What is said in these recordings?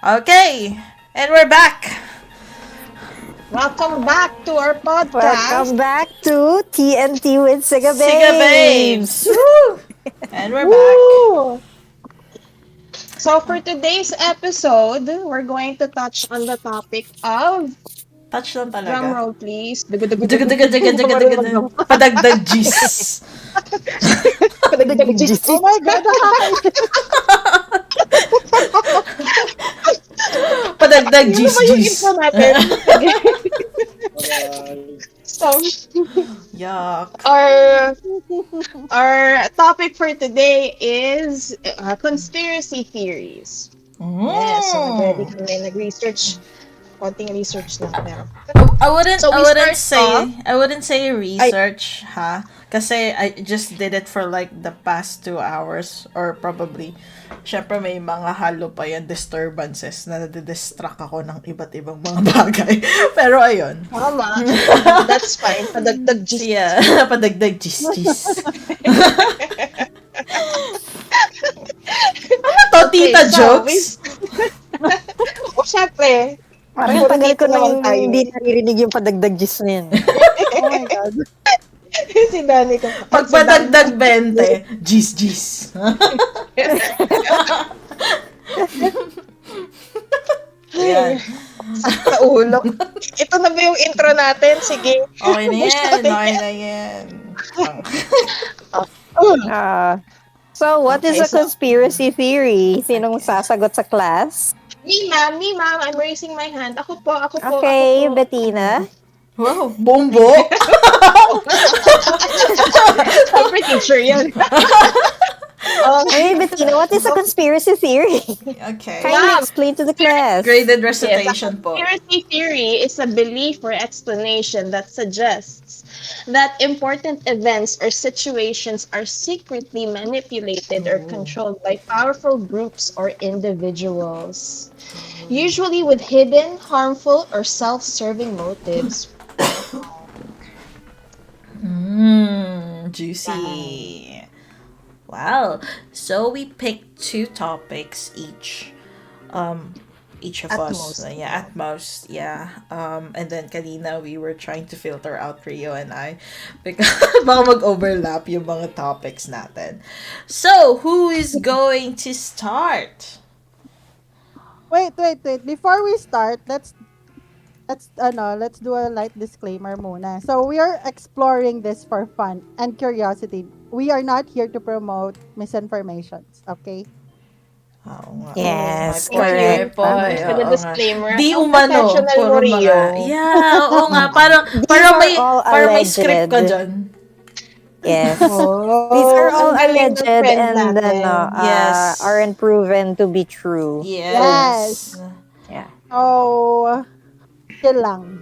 Okay, and we're back. Welcome back to our podcast. Welcome back to TNT with Siga Siga Babes. Babes. Woo! And we're back. Woo! So for today's episode, we're going to touch on the topic of Touch lang drum talaga. roll please. Padagdag G's. Oh my God! Padagdag Yun G's. naman yung intro natin. So, Yuck. our topic for today is conspiracy theories. Yes, so nag-ready kami, nag-research. Konting research lang meron. I wouldn't So we start I wouldn't say research, ha? Kasi I just did it for like the past 2 hours or probably syempre may mga halo pa yan disturbances na nadidistract ako ng iba't ibang mga bagay. Pero ayun. Tama. That's fine. Padagdag gist. Yeah, padagdag gis. Ano to, tita jokes? O, syempre. Parang Puro tagal ko dito na naman tayo. hindi naririnig yung padagdag gis na yun. Oh my God. Si Dani ko. Pag padagdag 20, gis. Ayan. Sa ulo. Ito na ba yung intro natin? Sige. Okay na yan. So, what is Okay, a conspiracy theory? Sinong sasagot sa class? Me, ma'am. I'm raising my hand. Ako po. Okay, Ako po. Bettina. Wow, bombo. Siyempre, teacher yan. Hey, Bettina, what is a conspiracy theory? Okay. Kindly explain to the class. Graded recitation po. Conspiracy theory is a belief or explanation that suggests that important events or situations are secretly manipulated or controlled by powerful groups or individuals, usually with hidden, harmful, or self-serving motives. Juicy. Wow. So we picked 2 topics each. Each of At us. most. At most. Yeah. And then kanina we were trying to filter out Rio and I because baka mag-overlap yung mga topics natin. So, who is going to start? Wait. Before we start, let's do a light disclaimer muna. So we are exploring this for fun and curiosity. We are not here to promote misinformations, okay? Oo nga. Yes, Oo nga po. correct. Po, For the oo nga. disclaimer. Di ang umano. professional Puro mo, Rio. Yeah, oo nga. Parang may, are all parang may alleged. script ka dyan. Yes. Oh, These are all ang galing ng alleged friend and natin. Yes. aren't proven to be true. Yes. Yeah. So, chill lang.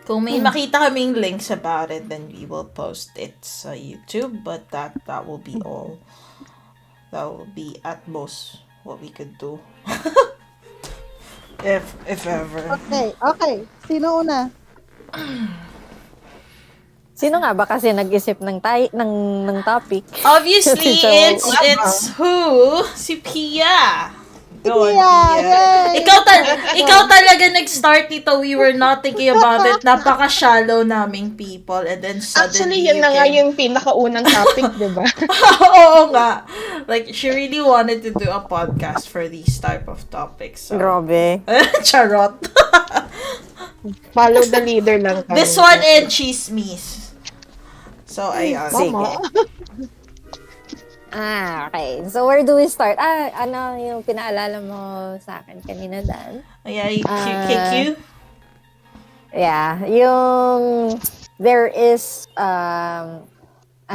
Kung may makita kaming links about it, then we will post it sa YouTube. But that will be all. That will be at most what we could do. if ever. Okay. Sino una? Sino nga ba kasi nag-isip ng topic? Obviously, So, it's who? Si Pia. Go on, Pia, Pia. yay! Ikaw talaga nag-start nito. We were not thinking about it. Napaka-shallow naming people. And then Actually, suddenly yun na nga came- yung pinakaunang topic, di ba? Oo nga. Like, she really wanted to do a podcast for these type of topics. So. Grabe. Charot. Follow the leader lang kami. This one and chismis. So, ayun. Sige. Okay. So, where do we start? Ano yung pinaalala mo sa akin kanina, Dan? Ay, KQ? Yeah. There is an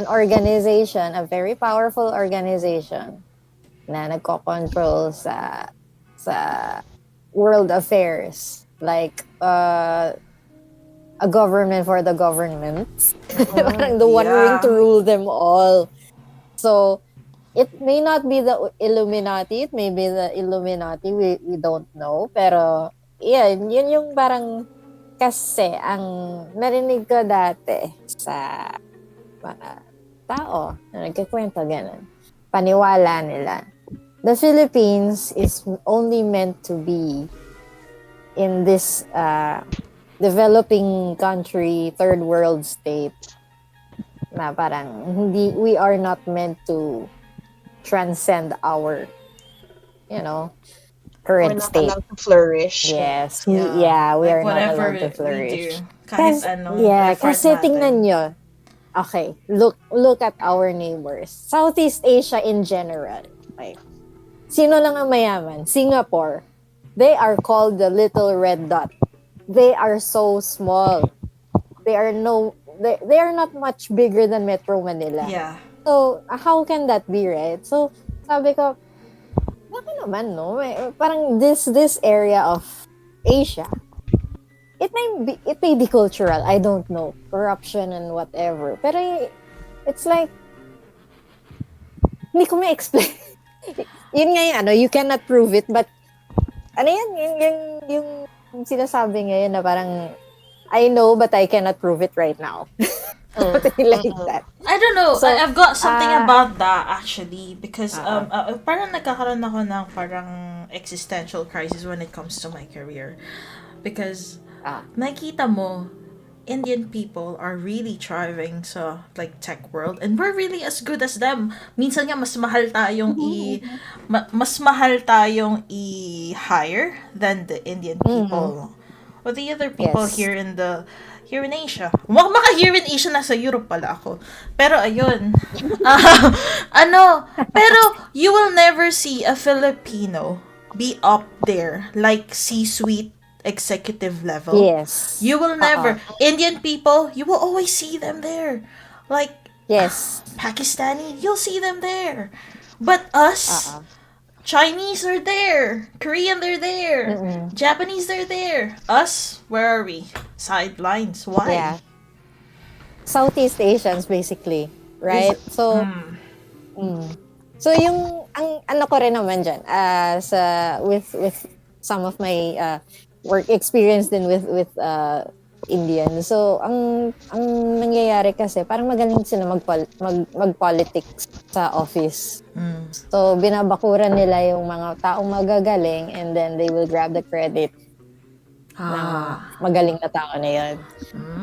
organization, a very powerful organization na nagko-control sa world affairs. Like, a government for the governments. Parang the one ring to rule them all. So, it may not be the Illuminati. It may be the Illuminati. We don't know. Pero, yun yung parang kasi ang narinig ko dati sa mga tao na nagkikwento ganun. Paniwala nila the Philippines is only meant to be in this developing country, third world state na parang hindi, we are not meant to transcend our, you know, We're current not state. allowed to flourish. Yes. Yeah. We Like, are not whatever allowed to we flourish. do, kahit effort Kasi natin. tingnan nyo. Okay, look at our neighbors. Southeast Asia in general. Okay. Sino lang ang mayaman? Singapore. They are called the little red dot. They are so small. They are not much bigger than Metro Manila. Yeah. So, how can that be, right? So, sabi ko, baka naman, no? Parang this area of Asia, it may be cultural. I don't know. Corruption and whatever. Pero, it's like, hindi ko ma-explain. Yun nga yung you cannot prove it, but, yung sinasabi ngayon na parang, I know, but I cannot prove it right now. Something like that. I don't know. So, I've got something about that actually because parang nagkakaroon ako ng parang existential crisis when it comes to my career. Because nakita mo, Indian people are really thriving sa like tech world and we're really as good as them. Minsan nga mas mahal tayong i-hire than the Indian people. Or the other people Yes. here in Asia. Here in Asia, nasa Europe pala ako. Pero ayun. Pero you will never see a Filipino be up there like C-suite executive level. Yes. You will never. Indian people, you will always see them there. Like Yes. Pakistani, you'll see them there. But us, Chinese are there. Korean, they're there. Japanese, they're there. Us, where are we? Sidelines. Why? Yeah. Southeast Asians basically, right? So so yung ang ano ko rin naman diyan with some of my work experience din with Indian. So ang nangyayari kasi parang magaling sila mag-politics sa office. So binabakuran nila yung mga taong magagaling and then they will grab the credit ng magaling na tao na yun.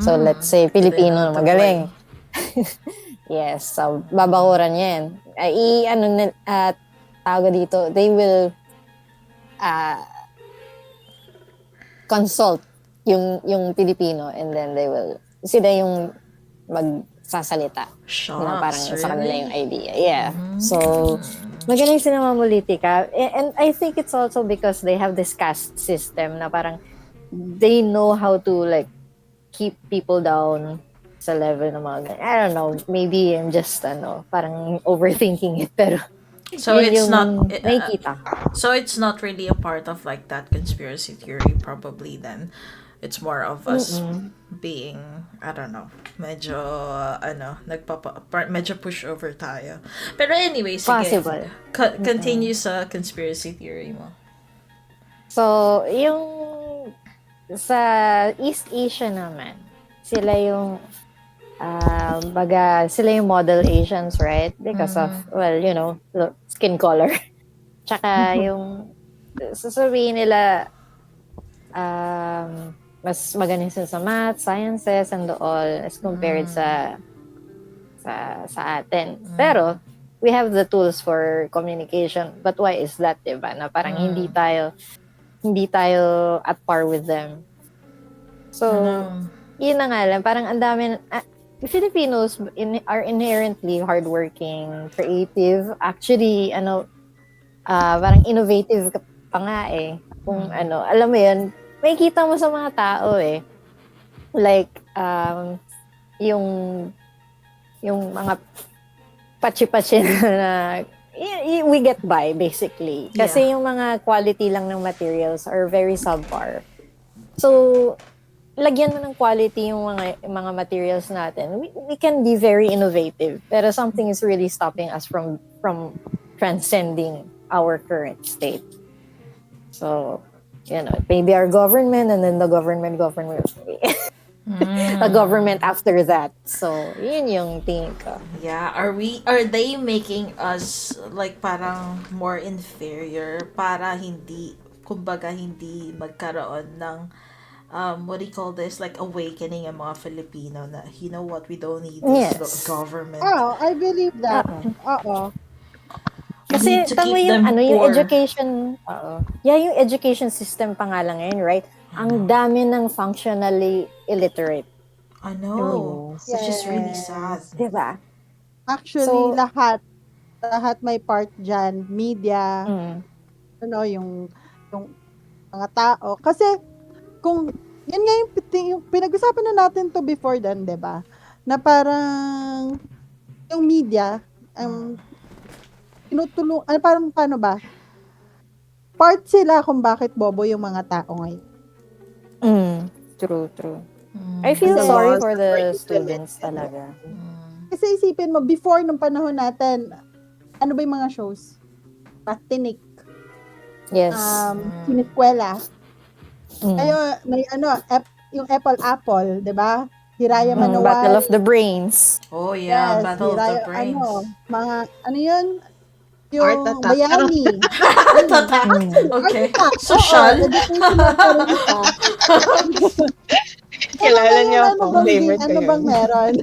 So, let's say, Pilipino na magaling. Yes, so, babakuran yan. Tawag dito, they will consult yung Pilipino and then sila yung magsasalita. Na parang sa kanila yung idea. Yeah. So, magaling sila mamolitika. And I think it's also because they have this caste system na parang they know how to like keep people down sa level ng mga I don't know, maybe I'm just parang overthinking it pero So it's not nakikita. So it's not really a part of like that conspiracy theory probably then. It's more of us being I don't know, medyo medyo pushover tayo. Pero anyway, sige. Possible. Continue sa conspiracy theory mo. So, yung sa East Asia naman, sila yung sila yung model Asians, right? Because of, well, skin color. Tsaka yung, sasabihin nila, mas magaling sila sa math, sciences, and all, as compared sa atin. Pero, we have the tools for communication. But why is that, diba? Na parang hindi tayo at par with them. So, yun na nga lang. Parang ang dami, Filipinos are inherently hardworking, creative. Actually, parang innovative pa nga eh. Kung alam mo yun, may kita mo sa mga tao eh. Like, yung mga pachi-pachi na we get by basically. Kasi yung mga quality lang ng materials are very subpar. So, lagyan mo ng quality yung mga materials natin. We can be very innovative. Pero something is really stopping us from transcending our current state. So, maybe our government and then the government. the government after that. So, yun yung tingin ko. Yeah, are they making us like parang more inferior para hindi kumbaga hindi magkaroon ng what do you call this, like awakening ang mga Filipino na you know what, we don't need this Yes. government. Oh, I believe that. Oo. We Kasi need to tama keep yung them yung poor. education, yeah, yung education system pa nga lang ngayon, right? Ang dami ng functionally illiterate. I know, which is really sad. Diba? Actually, So- lahat may part dyan. Media, Mm. yung mga tao. Kasi, kung, yun nga yung pinag-usapan na natin to before then, di ba? Na parang, yung media, tinutulong, parang paano ba? Part sila kung bakit bobo yung mga tao ngayon. True. I feel Kasi sorry laws for are the implemented. students talaga. Kasi isipin mo, before nung panahon natin, ano ba yung mga shows? Patinik, Yes. siniskwela. Mm. Kayo, may yung Apple, di ba? Hiraya Manowari. Battle of the Brains. Oh yeah, Yes, Battle of the Hiraya, Brains. mga, yun? Yung Art Attack. Bayani. Heart attack. Okay. Social. Educational pa rin siya. Kilala niyo ako. Favorite ko Ano yun. bang meron?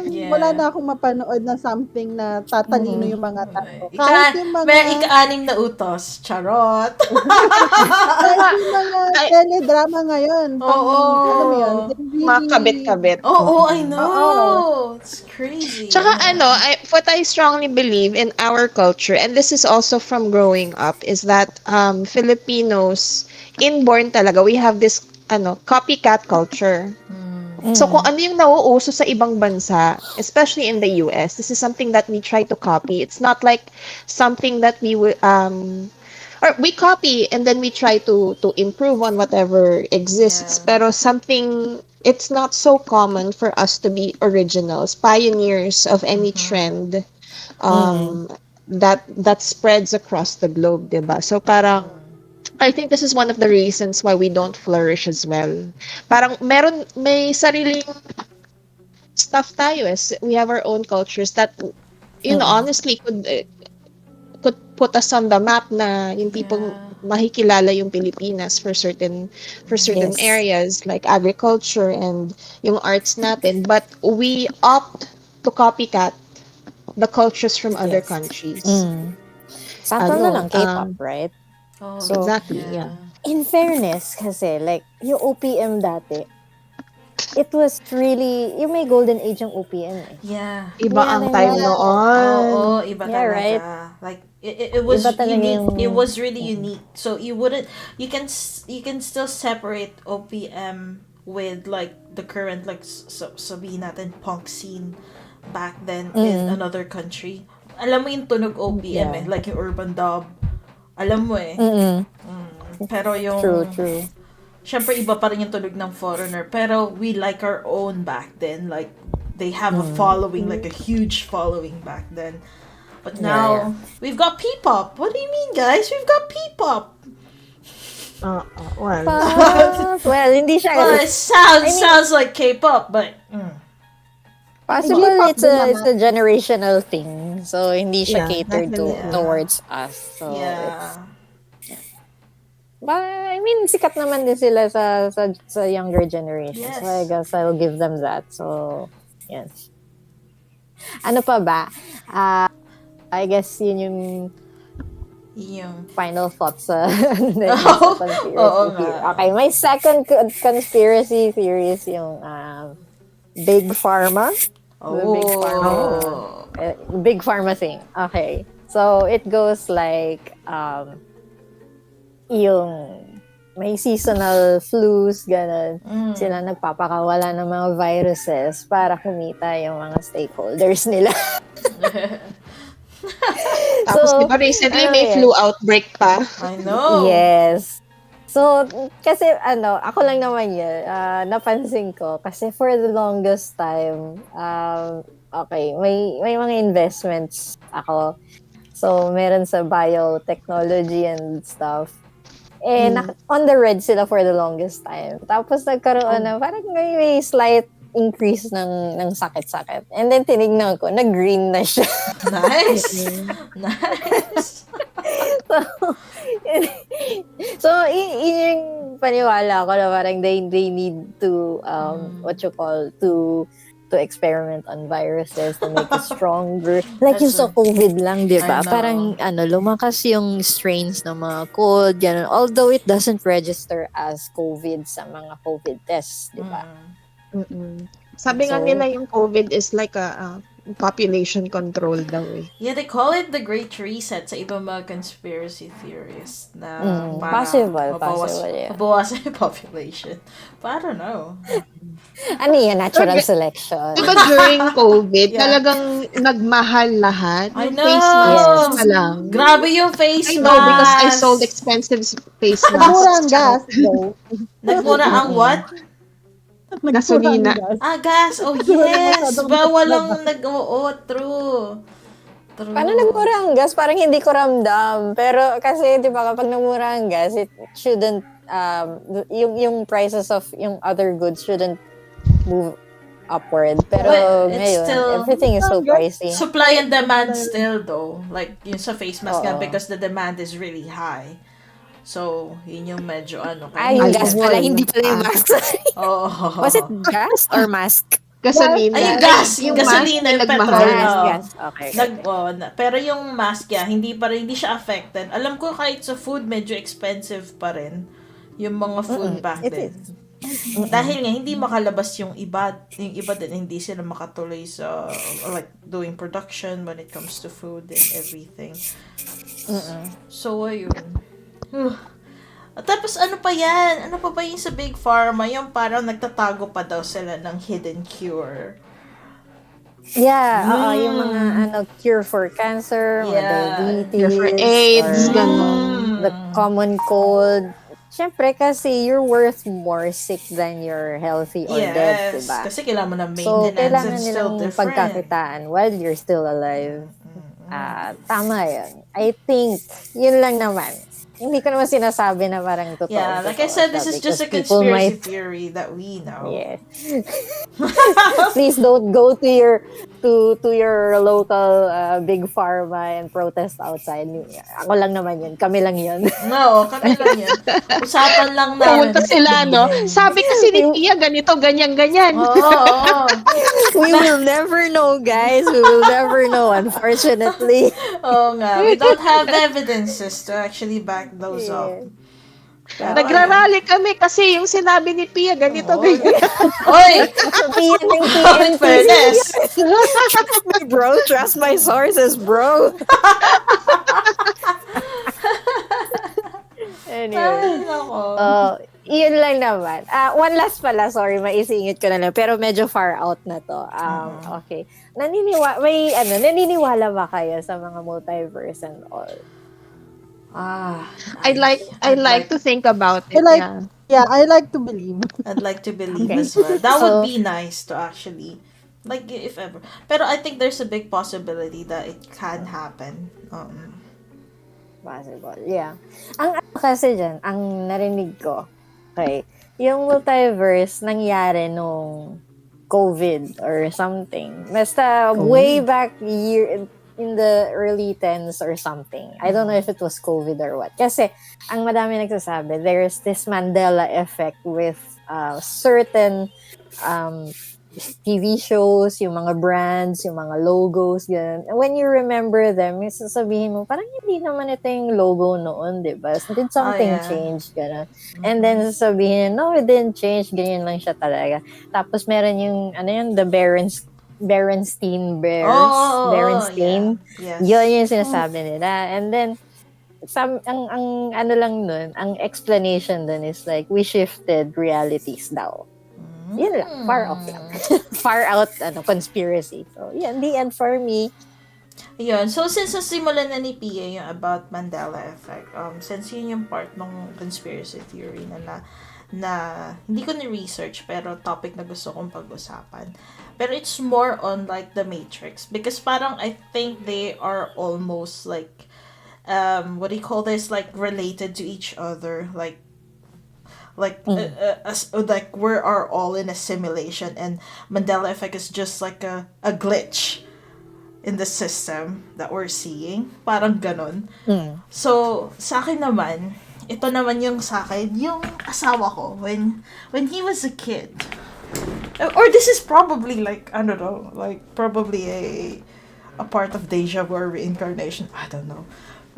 Yeah. Wala na akong mapanood na something na tatalino yung mga tao. Kahit yung mga, May ika-anim na utos. Charot. kahit yung mga teledrama ngayon. Oo. Alam mo yun? Mga kabit-kabit. Oh, I know. It's crazy. Tsaka what I strongly believe in our culture, and this is also from growing up, is that Filipinos, inborn talaga, we have this copycat culture. So kung ano yung nauuso sa ibang bansa, especially in the US, this is something that we try to copy. It's not like something that we will or we copy and then we try to improve on whatever exists. Yeah. Pero something, it's not so common for us to be originals, pioneers of any trend that spreads across the globe, diba? So parang I think this is one of the reasons why we don't flourish as well. Parang may sariling stuff tayo. We have our own cultures that, honestly could put us on the map na yung tipong makikilala yung Pilipinas for certain Yes. areas like agriculture and yung arts natin. But we opt to copycat the cultures from other Yes. countries. Sample na lang K-pop, right? Oh, So, Exactly, yeah. In fairness, kasi, like, yung OPM dati, it was really, yung may golden age yung OPM eh. Yeah. Iba Yeah, ang yeah, time yeah. noon. Oo, iba Yeah, talaga. right? Like it was Iba talaga unique. yung- It was really unique. So you can still separate OPM with like the current like sabihin natin punk scene back then in another country. Alam mo yung tunog OPM Yeah. like yung urban dub. Alam mo eh. Pero yung True. syempre iba pa rin yung tunog ng foreigner, pero we like our own back then, like they have a following, like a huge following back then, but now we've got P-pop. What do you mean, guys? We've got P-pop. Well, Well, hindi siya, Well, it sounds like K-pop, but possible J-pop it's din a generational thing. So, hindi siya Yeah, catered definitely. towards us. So, it's, yeah. but, I mean, sikat naman din sila sa younger generation. Yes. So, I guess I'll give them that. So, yes. Ano pa ba? I guess yun yung Yung final thoughts sa Oo, conspiracy oo theory. nga. Okay, my second conspiracy theory is yung Big Pharma. The Big Pharma. Big Pharma thing. Okay. So, it goes like, yung may seasonal flus, ganun. Sila nagpapakawala ng mga viruses para kumita yung mga stakeholders nila. tapos So, di ba recently ano may yan? flu outbreak pa? I know. Yes. So, kasi ako lang naman yun, napansin ko, kasi for the longest time, okay, may mga investments ako. So, meron sa biotechnology and stuff. On the red sila for the longest time. Tapos nagkaroon na parang may slight increase ng sakit-sakit. And then tinignan ko, nag-green na siya. Nice. Nice. So, yun yung paniwala ko na parang they need to, what you call, to experiment on viruses to make it stronger. Like yung sa COVID lang, di ba? I know. Parang, lumakas yung strains ng mga cold, ganun. Although it doesn't register as COVID sa mga COVID tests, di ba? Sabi nga So- nila yung COVID is like a population control daw eh. Yeah, they call it the Great Reset sa ibang mga conspiracy theorists na para Possible, yeah. mabawasan yung population. But I don't know. Ano yan? Natural selection. Diba during COVID, Yeah. talagang nagmahal lahat? I Yung know. face masks Yes. na lang. Grabe yung face I mask. know because I sold expensive face Mura ang masks. gas, though. Nagmura ang what? Gasolina. Gas. Oh, yes. Bawal lang oo, true. True. Paano nagmura ang gas? Parang hindi ko ramdam. Pero kasi, di ba, kapag nagmura ang gas, it shouldn't, yung prices of yung other goods shouldn't move upward. Pero Well, it's ngayon, still- everything is so pricey. Supply and demand still though. Like, yung sa face mask nga Oo. because the demand is really high. So, yun yung medyo ano. Yung Ay, gas yes. pala, hindi pala yung mask. Oh. Was it gas or mask? Gasolina. Ay, yung gas. Yung Gasolina, mask yung na petrol. nagmahal. Oo. Gas. Okay. Pero yung mask hindi siya affected. Alam ko kahit sa food, medyo expensive pa rin. Yung mga food back It then. is. Dahil nga, hindi makalabas yung iba din, hindi sila makatuloy sa, like, doing production when it comes to food and everything. So, ayun. At tapos, ano pa yan? Ano pa ba yung sa Big Pharma? Yung parang nagtatago pa daw sila ng hidden cure. Yeah, yung mga cure for cancer, mga Yeah. diabetes, Cure for AIDS, or ganun. the common cold. Siyempre kasi you're worth more sick than you're healthy or dead, Yes. diba? Kasi kailangan mo ng So, maintenance kailangan and still nilang different. pagkakitaan while you're still alive. Tama yun. I think, yun lang naman. Hindi ko naman sinasabi na parang totoo. Yeah, like I said, this is just a conspiracy theory that we know. Yeah. Please don't go to your local big pharma and protest outside. Ako lang naman yun. Kami lang yun. No, kami lang yan. Usapan lang namin. Pumunta sila, no? Sabi kasi ni Pia, ganito, ganyan. Oo. We will never know, guys. We will never know, unfortunately. Oo nga. We don't have evidences to actually back those up. Pero, Nagrarally kami kasi yung sinabi ni Pia, ganito, Oo. ganyan. Oy! Sabihin ng In fairness. Trust me, bro. Trust my sources, bro. Anyway. Ay, nako. Yun lang naman. One last pala, sorry, maisingit ko na lang. Pero medyo far out na to. Okay. Naniniwala ba kayo sa mga multiverse and all? I like to think about it. Yeah, I like to believe. I'd like to believe Okay. as well. That So- would be nice to actually, like, if ever. Pero I think there's a big possibility that it can happen. Possible, yeah. Ang ano kasi dyan, ang narinig ko, okay, yung multiverse nangyari nung COVID or something. Basta way back in the early 10s or something. I don't know if it was COVID or what. Kasi, ang madami nagsasabi, there's this Mandela effect with certain TV shows, yung mga brands, yung mga logos, ganun. And when you remember them, yung sasabihin mo, parang hindi naman ito yung logo noon, di ba? Did something yeah. change, ganun. And then sasabihin, no, it didn't change, ganyan lang siya talaga. Tapos meron yung, the Berenstein Bears. Berenstein. Yeah. Yes. Yun yung sinasabi nila. And then, ang ano lang nun, ang explanation dun is like, we shifted realities daw. Yun lang, far off lang. Far out, conspiracy. So, yun, the end for me. Yun. So, since nasimulan na ni Pia yung about Mandela effect, since yun yung part ng conspiracy theory na hindi ko ni-research, pero topic na gusto kong pag-usapan. Pero it's more on like the Matrix. Because parang I think they are almost like what do you call this, like related to each other, like we are all in a simulation, and Mandela effect is just like a glitch in the system that we're seeing, parang ganon. So sa akin naman, ito naman yung sa akin, yung asawa ko when he was a kid, or this is probably like, I don't know, like probably a part of deja vu or reincarnation, I don't know.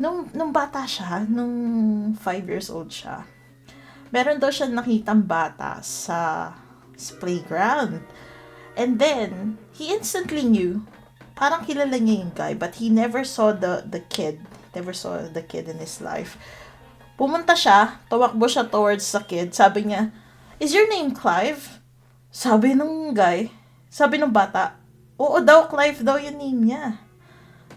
Nung bata siya, nung 5 years old siya, meron daw siya nakitang bata sa playground. And then, he instantly knew, parang kilala niya yung guy, but he never saw the kid. Never saw the kid in his life. Pumunta siya, tumakbo siya towards the kid. Sabi niya, "Is your name Clive?" Sabi nung guy, sabi nung bata, "Oo daw, Clive daw yung name niya."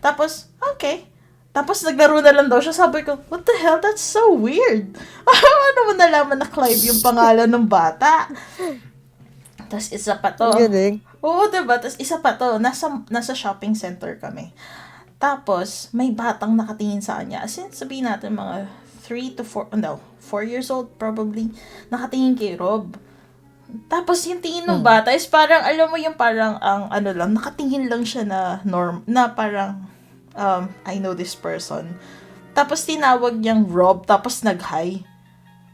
Tapos, okay. Tapos naglaro na lang daw siya. Sabi ko, what the hell? That's so weird. Ano mo nalaman na Clive yung pangalan ng bata? Tapos isa pa to. Galing. Oo, diba? Tapos isa pa to. Nasa shopping center kami. Tapos, may batang nakatingin sa kanya. As in, sabihin natin mga 4 years old probably. Nakatingin kay Rob. Tapos yung tingin ng bata is parang, alam mo yung parang ang ano lang, nakatingin lang siya na parang, I know this person. Tapos tinawag niyang Rob, tapos nag-hi.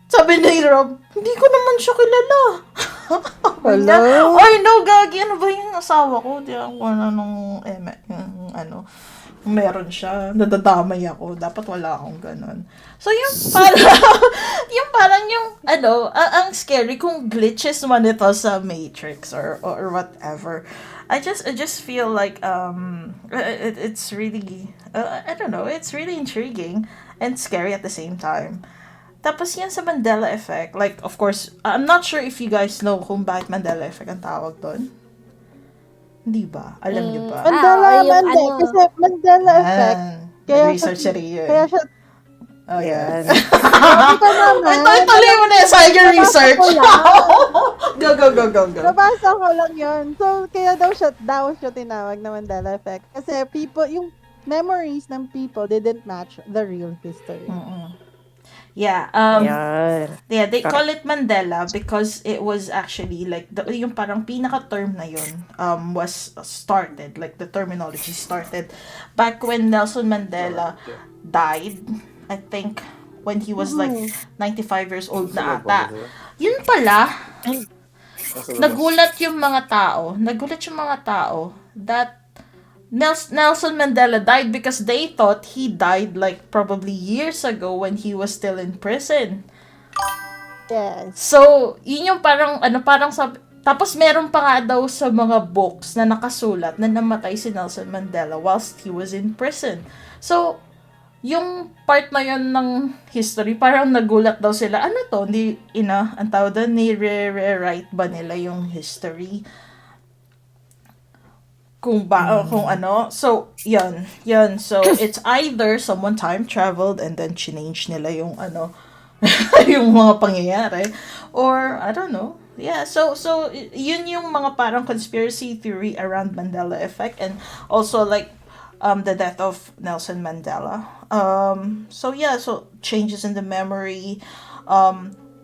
Sabi ni Rob, hindi ko naman siya kilala. Hello? Ay, no, gagi. Ano ba yung asawa ko? Di ako nung meron siya. Nadadamay ako. Dapat wala akong ganun. So, yung parang ang scary kung glitches man ito sa Matrix or whatever. I just feel like it's really I don't know, it's really intriguing and scary at the same time. Tapos yan sa Mandela effect, like of course, I'm not sure if you guys know kung bakit Mandela effect ang tawag doon. Hindi ba? Alam niyo ba? Kasi Mandela effect. Kaya research si Rio. Kaya siya, Oh, yeah. ito naman. Ituloy mo na sa your research. Go. Nabasa ko lang yun. So, kaya daw siya tinawag na Mandela effect. Kasi yung memories ng people didn't match the real history. Yeah. Yeah, they call it Mandela because it was actually like yung parang pinaka-term na yun was started, like the terminology started back when Nelson Mandela died. I think when he was like 95 years old na ata. Yun pala, nagulat yung mga tao that Nelson Mandela died because they thought he died like probably years ago when he was still in prison. Yes. So, yun yung parang sabi, tapos meron pa nga daw sa mga books na nakasulat na namatay si Nelson Mandela whilst he was in prison. So, yung part na yun ng history, parang nagulat daw sila. Ano to? Ang tawag doon, ni-rewrite ba nila yung history? Kung ano. So, yun. So, it's either someone time traveled and then change nila yung yung mga pangyayari. Or, I don't know. Yeah, so yun yung mga parang conspiracy theory around Mandela effect, and also like the death of Nelson Mandela. So changes in the memory,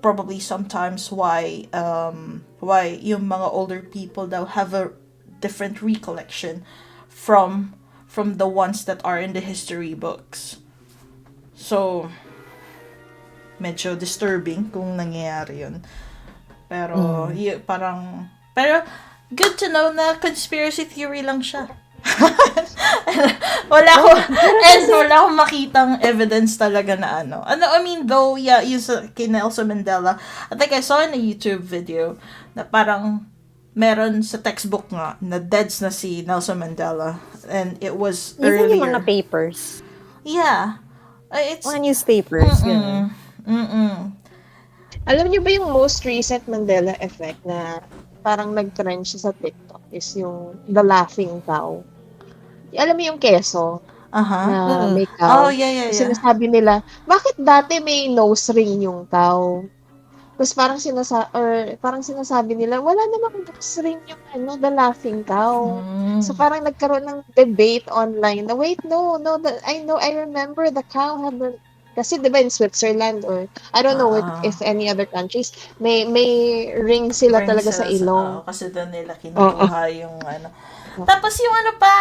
probably sometimes why yung mga older people daw have a different recollection from the ones that are in the history books. So, medyo disturbing kung nangyayari yun. Pero, pero good to know na conspiracy theory lang siya. wala akong makitang evidence talaga na I mean, though, yeah, yung kay Nelson Mandela, I think I saw in a YouTube video na parang meron sa textbook nga na deads na si Nelson Mandela, and it was Even earlier. yung mga papers. Yeah. It's Mga newspapers. Alam niyo ba yung most recent Mandela effect na parang nag-trend siya sa TikTok is yung the laughing cow. Alam mo yung keso na may cow? Oh, yeah. Sinasabi nila, bakit dati may nose ring yung cow? Tapos parang sinasabi nila, wala namang books rin yung The Laughing Cow. So parang nagkaroon ng debate online na wait, no, I remember the cow had the kasi 'di ba in Switzerland or I don't know if any other countries may ring sila Ring talaga sa sila ilong. kasi doon nila Oo. kinukuha yung ano. Tapos yung ano pa,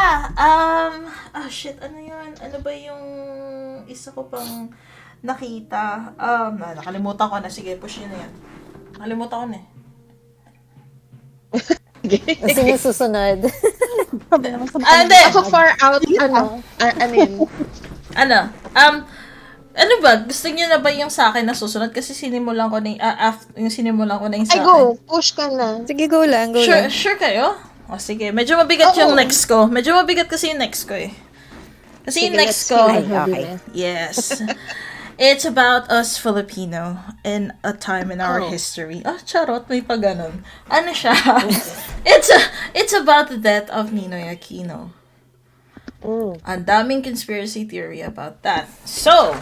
shit, ano yun? Ano ba yung isa ko pang nakita? Nakalimutan ko na. Sige, push yun na yan. Nakalimutan ko na eh. Sino susunod? Hindi! Ako far out ano yun? Ano ba? Gusto niyo na ba yung sa akin na susunod? Kasi sinimulan ko na yung sinimulan ko na yung sa Ay, akin. go! Push ka na. Sige, go lang, go lang. Sure kayo? O sige, medyo mabigat yung next ko. Medyo mabigat kasi yung next ko eh. Kasi yung next ko, Ay, okay. yes. It's about us Filipino in a time in our history. Charot, may pa ganun. Ano siya? It's about the death of Ninoy Aquino. Ang daming conspiracy theory about that. So,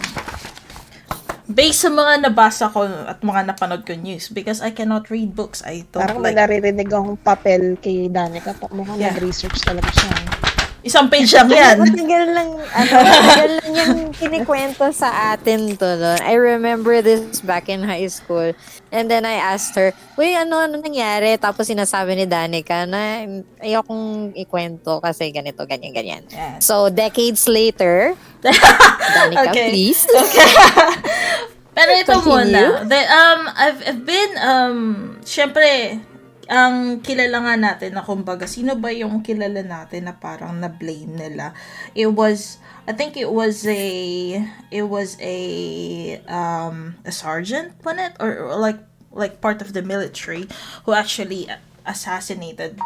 based sa mga nabasa ko at mga napanood ko news, because I cannot read books, I don't Parang may like... naririnig akong papel kay Danica. Mukhang Yeah. nag-research talaga siya. Isang page lang yan. Matagal lang yung kinikwento sa atin to noon. I remember this back in high school. And then I asked her, uy, ano nangyari? Tapos sinasabi ni Danica na ayokong ikwento kasi ganito, ganyan. Yes. So, decades later, Danica, Okay. please. Okay. Pero ito Continue. muna. I've been, syempre, ang kilala nga natin na kumbaga, sino ba yung kilala natin na parang na-blame nila? I think it was a sergeant on it, or like part of the military who actually assassinated.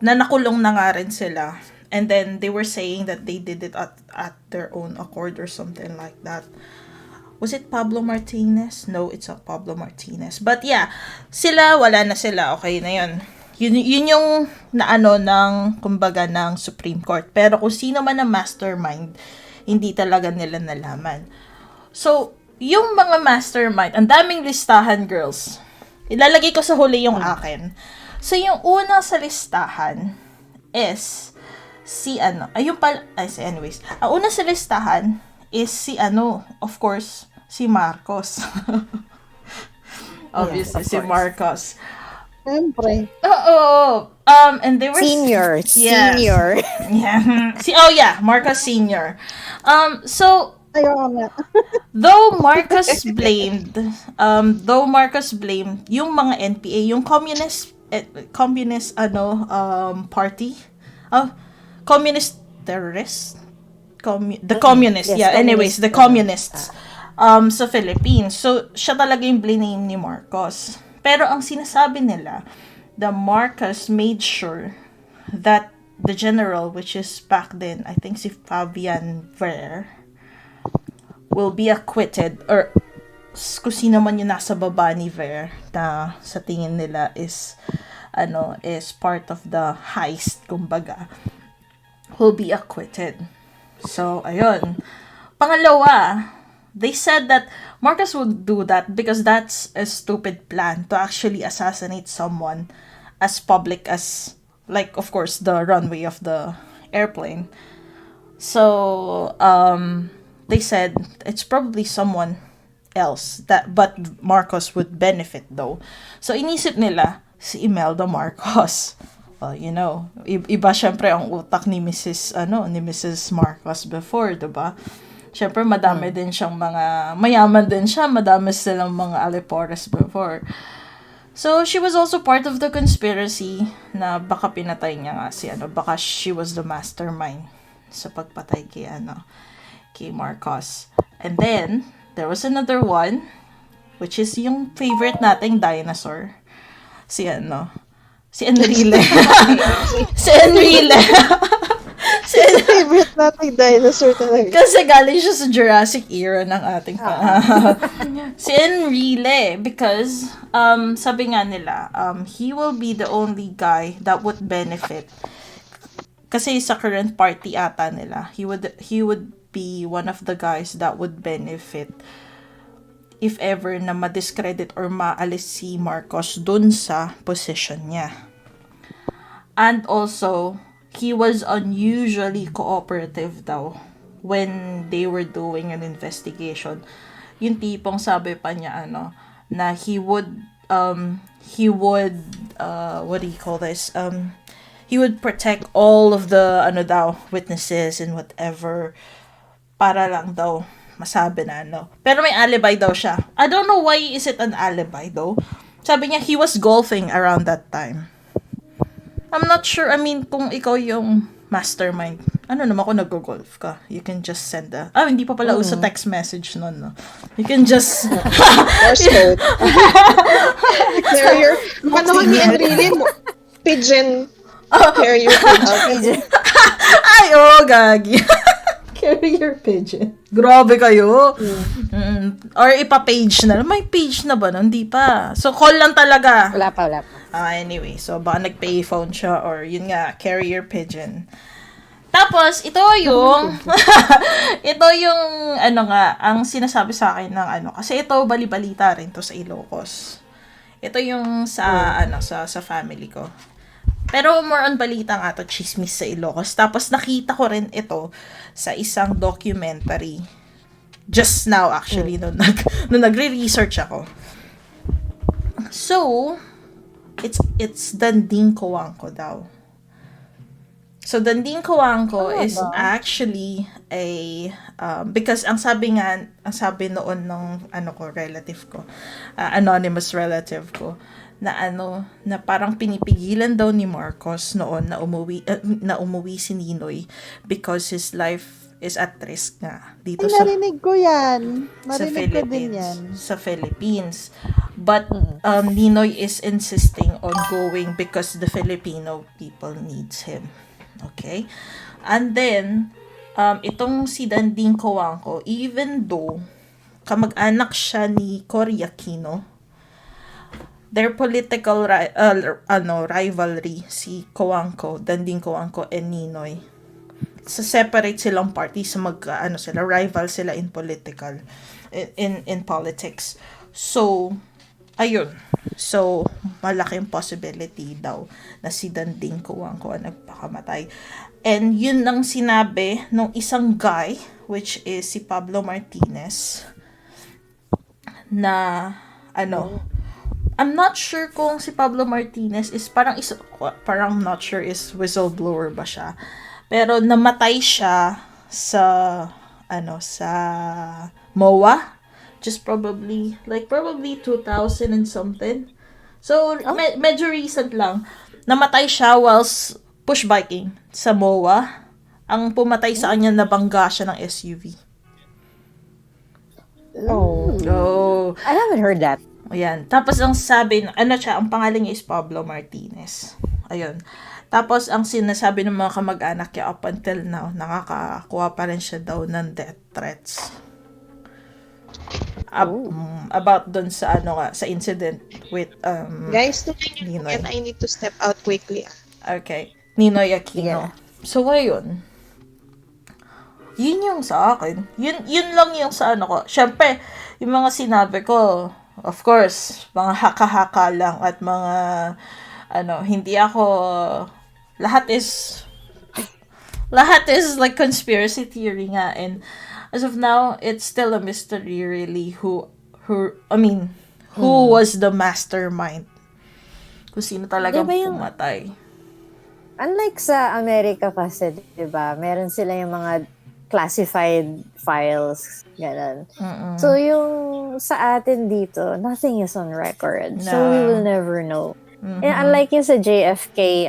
Na nakulong na nga rin sila. And then they were saying that they did it at their own accord or something like that. Was it Pablo Martinez? No, it's not Pablo Martinez. But yeah, wala na sila. Okay na yun. Yun yung naano ng, kumbaga, ng Supreme Court. Pero kung sino man ang mastermind, hindi talaga nila nalaman. So, yung mga mastermind, ang daming listahan, girls. Ilalagay ko sa huli yung akin. So, yung una sa listahan is anyways. Ang una sa listahan is of course, si Marcos. Obviously, Yes, of si course. Marcos. Siyempre. Oo. And they were... Senior. Yeah. Marcos Senior. So, Ayaw nga. though Marcos blamed yung mga NPA, yung communist party, communist terrorists, the communists, Yes, anyways, the communists sa Philippines. So, siya talaga yung blame ni Marcos. Pero ang sinasabi nila, the Marcos made sure that the general, which is back then, I think si Fabian Ver, will be acquitted, or kung sino man yung nasa baba ni Ver na sa tingin nila is part of the heist, kumbaga, will be acquitted. So, ayun. Pangalawa, they said that Marcos would do that because that's a stupid plan to actually assassinate someone as public as, like, of course, the runway of the airplane. So, they said it's probably someone else but Marcos would benefit though. So, inisip nila si Imelda Marcos. Well, iba syempre ang utak ni Mrs. Marcos before, 'di ba? Syempre madami din siyang mayaman din siya, madami silang mga alipores before. So, she was also part of the conspiracy na baka pinatay niya nga baka she was the mastermind sa pagpatay kay Marcos. And then, there was another one, which is yung favorite nating dinosaur. Si Enrile. Si Enrile. Favorite nating dinosaur talaga. Kasi galing siya sa Jurassic era ng ating si Enrile, because sabi nga nila, he will be the only guy that would benefit. Kasi sa current party ata nila, he would be one of the guys that would benefit if ever na ma-discredit or maalis si Marcos dun sa position niya. And also, he was unusually cooperative daw when they were doing an investigation. Yung tipong sabi pa niya, na he would, what do you call this? He would protect all of the, witnesses and whatever, para lang daw masabi na Pero may alibi daw siya. I don't know why is it an alibi though. Sabi niya, he was golfing around that time. I'm not sure, kung ikaw yung mastermind, naman kung nag-golf ka, you can just send hindi pa pala uso text message nun, no? You can just... Morse code. Carrier. Ano naman ni Enrile mo? Pigeon. Carrier pigeon. Ay, gagi. Carrier pigeon. Grabe kayo. Or ipa-page na. May page na ba? Hindi pa. So, call lang talaga. Wala pa. Anyway, so baka nag-payphone siya or yun nga, carrier pigeon. Tapos, ito yung ang sinasabi sa akin ng kasi ito, bali-balita rin to sa Ilocos. Ito yung sa family ko. Pero more on balita nga to, chismis sa Ilocos. Tapos nakita ko rin ito sa isang documentary. Just now actually, nung nagre-research ako. So, it's Danding Coangco daw. So, Danding Coangco is actually a, because ang sabi noon ng relative ko, anonymous relative ko, na parang pinipigilan daw ni Marcos noon na umuwi si Ninoy because his life is at risk nga dito narinig ko yan. sa Narinig ko din Philippines. yan. Sa Philippines. But Ninoy is insisting on going because the Filipino people needs him. Okay? And then, itong si Danding Coangco, even though kamag-anak siya ni Cory Aquino, their political rivalry, si Coangco, Danding Coangco and Ninoy, sa separate silang party, sa rival sila in politics. So, ayun. So, malaking possibility daw na si Danding Coangco ang nagpakamatay. And yun ang sinabi ng isang guy, which is si Pablo Martinez, na I'm not sure kung si Pablo Martinez is parang not sure is whistleblower ba siya. Pero namatay siya sa MOA, just probably 2000 and something. So medyo recent lang. Namatay siya whilst push biking sa MOA. Ang pumatay sa kanya, nabangga siya ng SUV. Oh. I haven't heard that. Ayan. Tapos ang sabi, ang pangalan niya is Pablo Martinez. Ayun. Tapos ang sinasabi ng mga kamag-anak niya up until now, nakakakuha pa rin siya daw ng death threats. About dun sa sa incident with Guys, tuloy niyo Ninoy. and I need to step out quickly. Okay. Ninoy Aquino. Yeah. So ayun. Yun yung sa akin. Yun lang yung sa ko. Syempre, yung mga sinabi ko, of course, mga haka-haka lang at mga hindi ako lahat is like conspiracy theory nga, and as of now it's still a mystery really who was the mastermind, kung sino talagang pumatay. Unlike sa Amerika kasi, diba, meron sila yung mga classified files, gano'n. So, yung sa atin dito, nothing is on record. So, we will never know. And unlike yung sa JFK,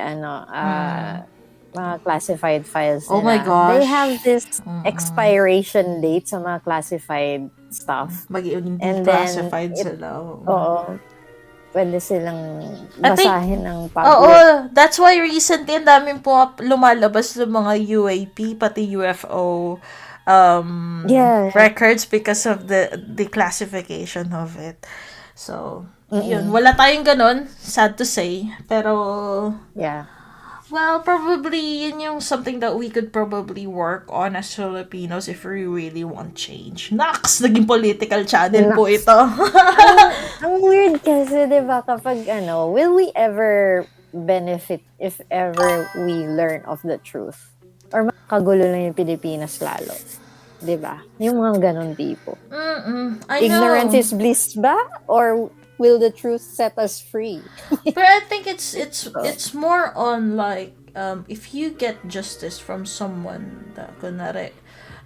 mga classified files nila. Oh my gosh. They have this expiration date sa mga classified stuff. Hindi And classified then, sila. Oo. Pwede silang basahin ng public. Oo, that's why recently ang daming po lumalabas ng mga UAP, pati UFO records because of the classification of it. So, yun. Wala tayong ganun, sad to say. Pero, yeah. Well, probably yun yung something that we could probably work on as Filipinos if we really want change. Naks! Naging political channel po ito. Ang weird kasi, di ba, kapag will we ever benefit if ever we learn of the truth? Or makagulo lang yung Pilipinas lalo? Di ba? Yung mga ganun tipo. I know. Ignorance is bliss ba? Or will the truth set us free? But I think it's more on like if you get justice from someone that kunwari,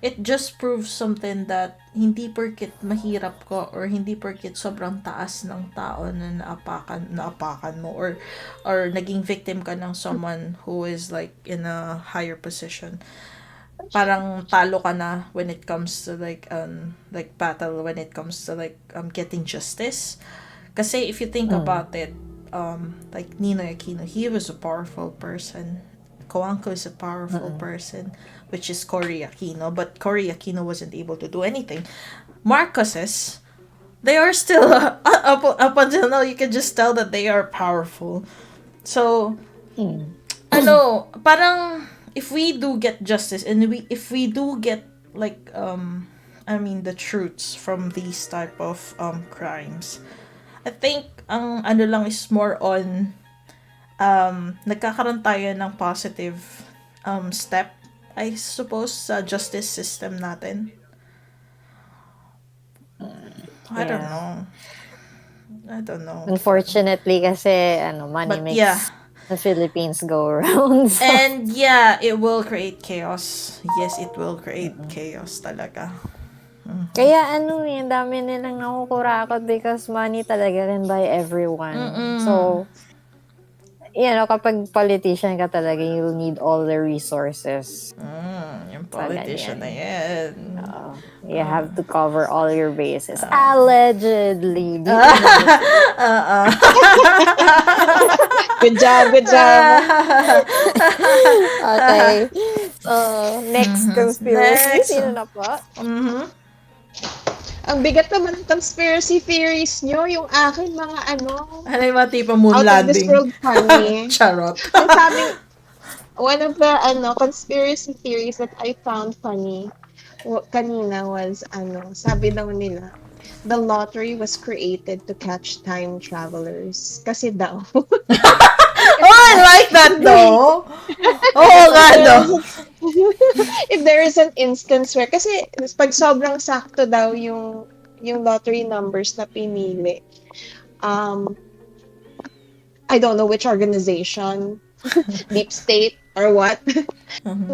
it just proves something that hindi porket mahirap ko or hindi porket sobrang taas ng tao na naapakan mo or naging victim ka ng someone who is like in a higher position, parang talo ka na when it comes to like battle, when it comes to like getting justice. Kasi if you think about it, like Ninoy Aquino, he was a powerful person. Coangco is a powerful person, which is Cory Aquino, but Cory Aquino wasn't able to do anything. Marcoses, they are still up until now. You can just tell that they are powerful. So, parang if we do get justice and if we do get like the truths from these type of crimes, I think ang lang is more on nagkakaroon tayo ng positive step, I suppose, sa justice system natin. I don't know. Unfortunately kasi money But makes the Philippines go around. So. And yeah, it will create chaos. Yes, it will create chaos talaga. Kaya ang dami nilang nakukurakot because money talaga can buy everyone. So, kapag politician ka talaga, you'll need all the resources. Yung politician na yan. You have to cover all your bases. Allegedly. Good job. Okay. So, next conspiracy. Next. Sino na po? Ang bigat naman ng conspiracy theories nyo, yung akin mga Ano yung mga tipo moon out of landing? this world funny. Charot. Ang sabi, one of the conspiracy theories that I found funny kanina was sabi daw nila, the lottery was created to catch time travelers. Kasi daw. Oh, I like that though. Oo nga no. If there is an instance where, kasi pag sobrang sakto daw yung lottery numbers na pinili, I don't know which organization, deep state or what,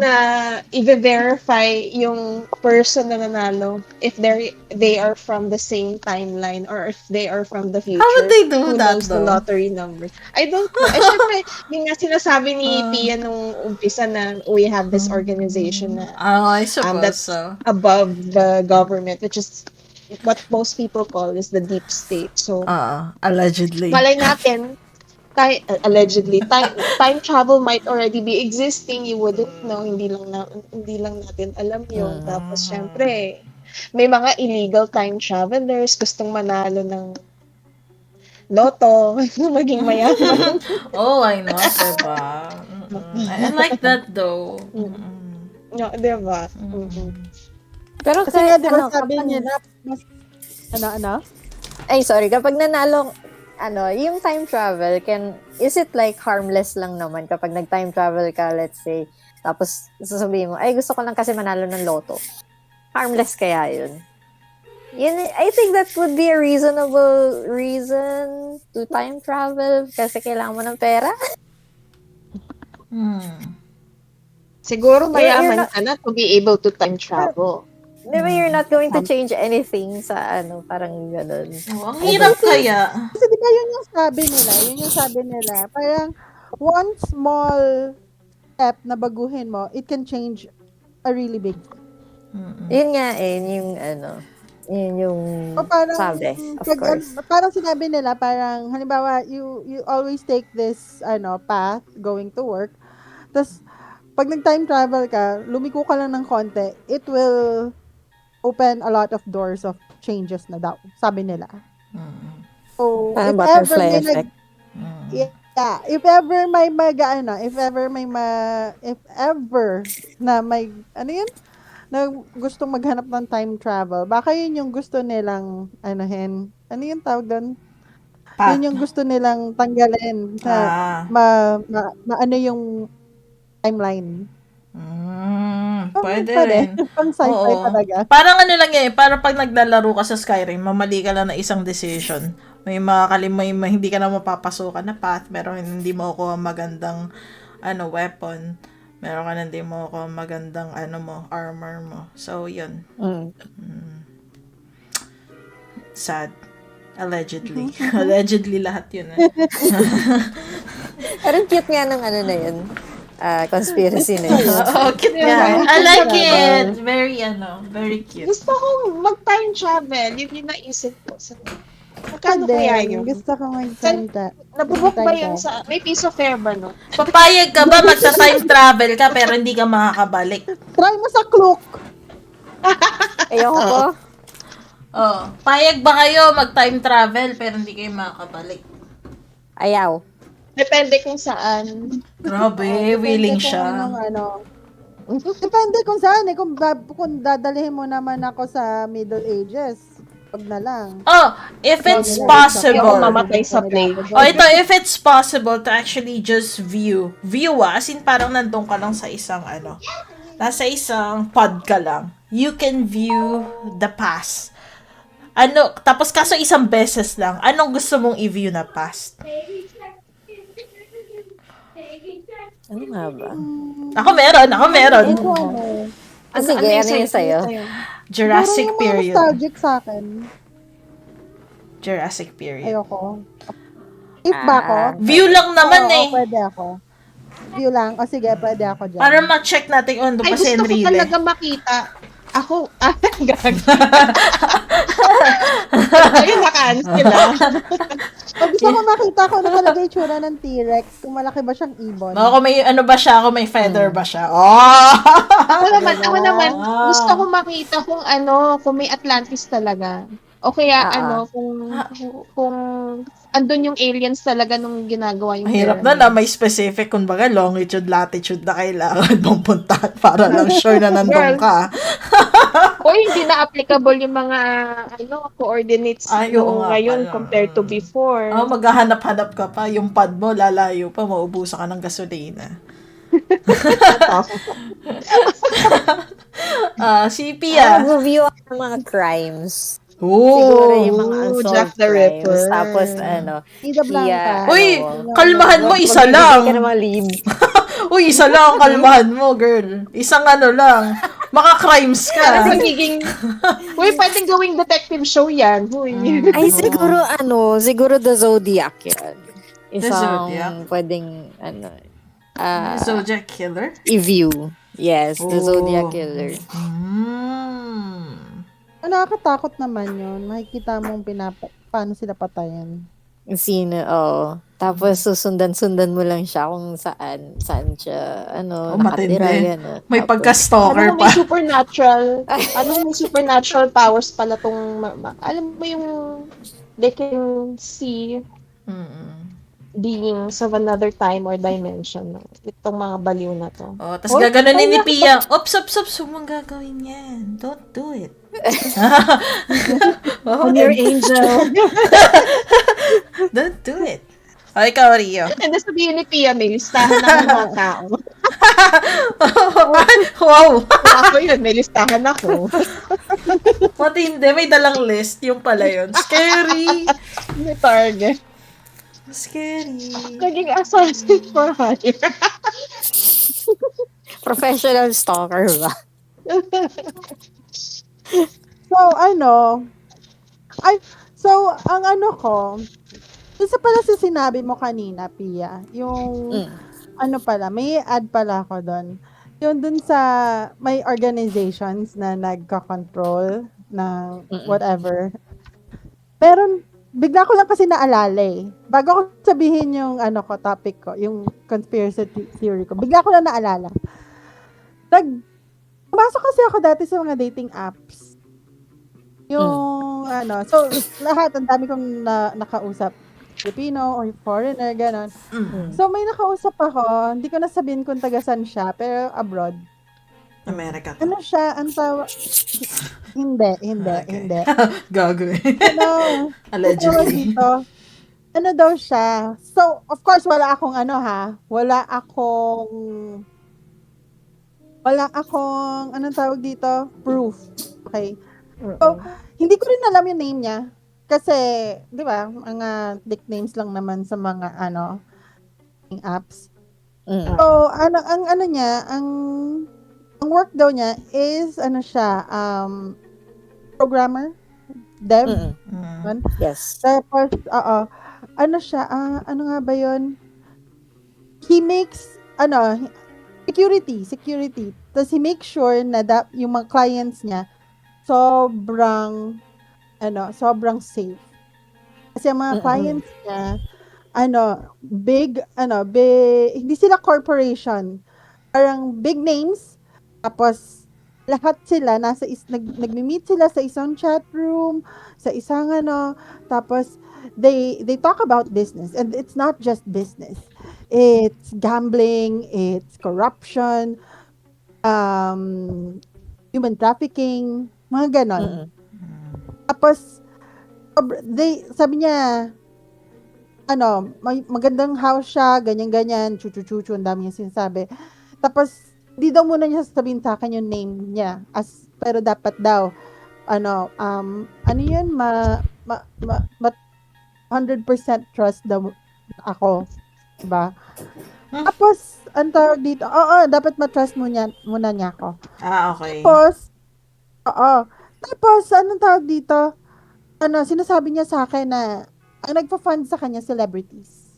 na i-verify yung person na nanalo if they are from the same timeline or if they are from the future. How would they do Who that knows though? the lottery numbers? I don't know. Syempre, yung nga sinasabi ni Pia nung umpisa na we have this organization na I suppose that's so. above the government, which is what most people call is the deep state. So, Allegedly. malay natin, allegedly, time travel might already be existing. You wouldn't know. Hindi lang natin alam yun. Tapos, syempre, may mga illegal time travelers gustong manalo ng loto, maging mayaman. Oh, I know, diba? I like that though. No, diba? Pero Kasi nga, di ba sabi nila, mas, Ay, sorry. Kapag nanalo, yung time travel, is it like harmless lang naman kapag nag-time travel ka, let's say, tapos sasabihin mo, ay, gusto ko lang kasi manalo ng loto. Harmless kaya yun? I think that would be a reasonable reason to time travel kasi kailangan mo ng pera. Siguro mayaman ka na to be able to time travel. Di ba you're not going to change anything sa parang gano'n. Ang hirap kaya. kasi di ba yun yung sabi nila, parang one small step na baguhin mo, it can change a really big thing. Yun nga yun yung parang, sabi, of course. Parang sinabi nila, parang, halimbawa, you always take this, path going to work. Tapos, pag nag-time travel ka, lumiko ka lang ng konti, it will open a lot of doors of changes na daw, sabi nila. So, Parang if ever butterfly may effect. Yeah, if ever may if ever na may, ano yun? Na gustong maghanap ng time travel, baka yun yung gusto nilang, ano yung tawag doon? Pat. Yun yung gusto nilang tanggalin na Ah. ano yung timeline. Pwede Pwede. rin. Pang sci-fi Oo. talaga. Parang ano lang yan, parang pag naglalaro ka sa Skyrim, mamali ka lang na isang decision. May hindi ka na mapapasukan na path, meron hindi mo ako magandang weapon. Meron ka na hindi mo ako magandang armor mo. So, yun. Sad. Allegedly. Allegedly lahat yun. Parang cute nga ng ano na yun. Conspiracy na yun. Oh, cute nga. I like it. Very, very cute. Gusto kong mag-time travel. Yun yung naisip ko. Magkano kaya yun? Gusto ko mag-time Nabubok ba yun sa... May piece of fare ba, no? Papayag ka ba magsa-time travel ka pero hindi ka makakabalik? Try mo sa Klook. Ayoko po. Oh, payag ba kayo mag-time travel pero hindi kayo makakabalik? Ayaw. Depende kung saan. Grabe, willing Depende siya. kung Depende kung saan eh. Kung dadalhin mo naman ako sa Middle Ages, wag na lang. Oh, if it's Ako possible. mamatay sa plane. Oh, ito, if it's possible to actually just view as in parang nandun ka lang sa isang nasa isang pod ka lang. You can view the past. Tapos kaso isang beses lang, anong gusto mong i-view na past? Ano nga ba? Ako meron. Sige, ano yung sa'yo? Jurassic Parang yung mga period. nostalgic sa akin. Jurassic period. Ayoko. If ba ako? View lang naman Oo, pwede ako. View lang. O sige, pwede ako dyan. Para ma-check natin kung ano Ay, pa si gusto ko Enrile. talaga makita. Ako, gag. Ayun, na-cancel O gusto ko makita ko ano talaga yung tsura ng T-Rex. Kung malaki ba siyang ibon. Kung may ba siya, kung may feather ba siya. Oh! Ako naman, gusto ko makita kung may Atlantis talaga. O kaya kung andun yung aliens talaga nung ginagawa yung Mahirap pyramid. na may specific, kumbaga longitude, latitude na kailangan mong puntahan para lang sure na nandun ka. O hindi na applicable yung mga coordinates Oo nga ngayon pala. compared to before. Oh, maghahanap-hanap ka pa. Yung pad mo, lalayo pa, maubusan ka ng gasolina. Si Pia. Review ako ng mga crimes. Oh. Siguro yung mga Jack unsolved the crimes. Ripper. Tapos Ida Blanca. Uy, kalmahan mo, isa lang. Hindi ka naman lead. Uy, isa lang, kalmahan mo, girl. Isang lang. Maka-crimes Parang ka. magiging, pwedeng gawing detective show yan. Ay, siguro The Zodiac yan. Isang Zodiac? pwedeng, Zodiac Killer? i-view. Yes, The Oh. Zodiac Killer. Nakakatakot naman yun. Makikita mong paano sila patayan. Sino, Tapos susundan-sundan mo lang siya kung saan siya, matindi. nakatira yan. May Tapos, pagka-stalker Ano pa. may supernatural powers pala tong, alam mo yung, they can see beings of another time or dimension. Itong mga baliw na to. Oh, tapos gaganunin ni Pia. Ops, huwag mong gagawin yan. Don't do it. I'm your angel. Don't do it. O, ikaw, Rio. And sabihin ni Pia, may listahan na ng mga tao. Wow. Ako yun, may listahan ako. Pati hindi, may dalang list. Yung pala yun. Scary. May target. Scary. Naging assassin for hire. professional stalker ba? So, ang isa pala sa sinabi mo kanina, Pia, yung, may add pala ako doon. Yung dun sa, may organizations na nagka-control ng whatever. Pero, bigla ko lang kasi naalala eh. Bago ko sabihin yung, topic ko, yung conspiracy theory ko, bigla ko lang naalala. Pumasok kasi ako dati sa mga dating apps. Yung, so, lahat, ang dami kong nakausap. Filipino or foreigner, ganon. Mm. So, may nakausap ako, hindi ko na sabihin kung taga saan siya, pero abroad. America to. Ano siya, ang tawag, hindi, Okay. hindi. Gago eh. Ano, tawag Allegedly. dito, ano daw siya. So, of course, wala akong anong tawag dito, proof. Okay. So, hindi ko rin alam yung name niya. Kasi, di ba, mga nicknames lang naman sa mga, apps. Mm. So, ang work daw niya is, siya, programmer, dev. Mm-mm. Yes. Tapos, siya, ano nga ba yun? He makes, security. Tapos he makes sure na yung mga clients niya, sobrang safe. Kasi ang mga clients niya, big, hindi sila corporation. Parang big names. Tapos, lahat sila, nagme-meet sila sa isang chat room, sa isang tapos, they talk about business. And it's not just business. It's gambling, it's corruption, human trafficking, mga ganon. Tapos, sabi niya, magandang house siya, ganyan-ganyan, chuchu-chuchu, ang dami niya sinasabi. Tapos, di daw muna niya sasabihin sa akin yung name niya. Pero dapat daw, yun, 100% trust daw ako. Diba? Tapos, ang tawag dito, dapat matrust muna niya ako. Okay. Tapos, anong tawag dito? Sinasabi niya sa akin na ang nagpa-fund sa kanya, celebrities.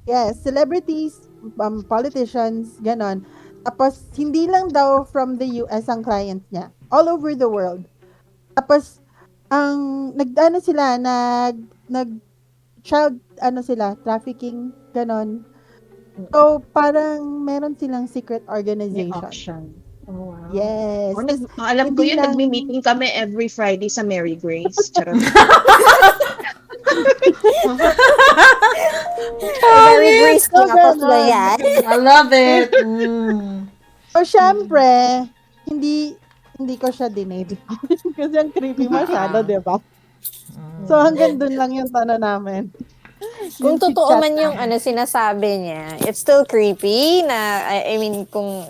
Yes, celebrities, politicians, ganon. Tapos, hindi lang daw from the US ang client niya. All over the world. Tapos, child, trafficking, ganon. So, parang meron silang secret May organization. auction. Oh, wow. Yes. Alam ko hindi yun, lang- nagmi-meeting kami every Friday sa Mary Grace. Charot. Very grace tapos ganon. ba yan? I love it. So, syempre, hindi ko siya dinate. Kasi ang creepy masyado, di ba? So, hanggang dun lang yung tanong namin. Kung Yung totoo chit-chat man yung namin. sinasabi niya, it's still creepy na, I mean, kung,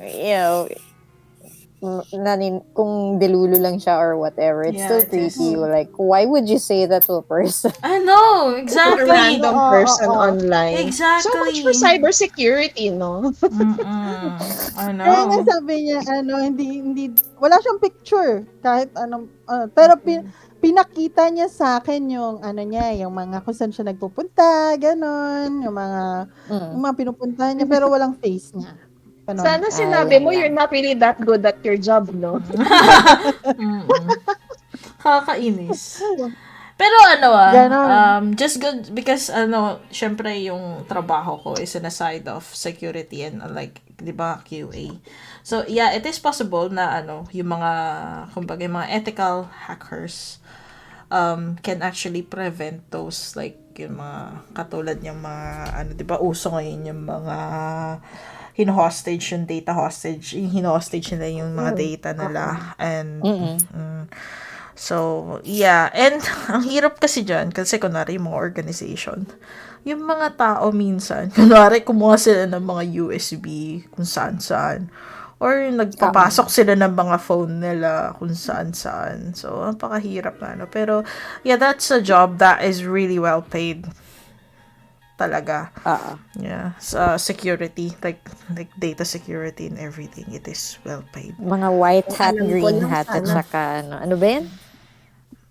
kung delulu lang siya or whatever, it's Yeah, still it is. creepy. Like, why would you say that to a person? I know, A exactly. random person Oo. online. Exactly. So much for cybersecurity, no? I Kaya nga know. sabi niya, hindi, wala siyang picture. Kahit anong, pero pinakita niya sa akin yung, yung mga kung saan siya nagpupunta, ganon, yung mga pinupuntahan niya, pero walang face niya. Ganon. Sana sinabi mo, yan you're not really that good at your job, no? Kakainis. Pero Ganon. just good because syempre yung trabaho ko is in a side of security and like, 'di ba, QA. So yeah, it is possible na yung mga kumbaga yung mga ethical hackers can actually prevent those like yung mga katulad yung mga 'di ba uso ngayon yung mga hino-hostage yung data hostage, yung hino-hostage nila yung mga data nila and so, yeah. And, ang hirap kasi dyan, kasi kunwari yung mga organization, yung mga tao minsan, kunwari kumuha sila ng mga USB kung saan-saan, or nagpapasok sila ng mga phone nila kung saan-saan. So, napakahirap na, Pero, yeah, that's a job that is really well paid. Talaga. Yeah. Sa security, like data security and everything, it is well paid. Mga white hat, Alam ko green lang hat, at sana. saka ano ba yan?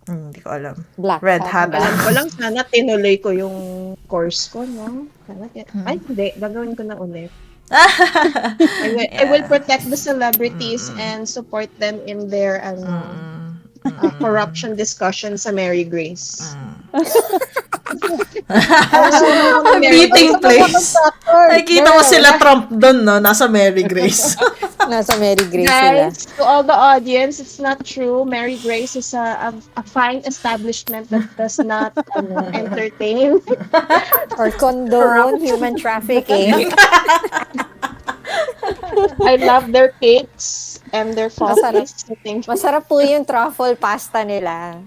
Hindi ko alam. Black Red hat. Alam ko lang, sana tinuloy ko yung course ko, no? Sana, ay, hindi. Gagawin ko na ulit. I will protect the celebrities and support them in their corruption discussion sa Mary Grace. Meeting place. Nakikita mo sila Trump doon, no? Nasa Mary Grace. Nasa Mary Grace sila. Guys, to all the audience, it's not true. Mary Grace is a fine establishment that does not entertain. Or condone human trafficking. I love their cakes and their Masarap. coffees. I think. Masarap po yung truffle pasta nila.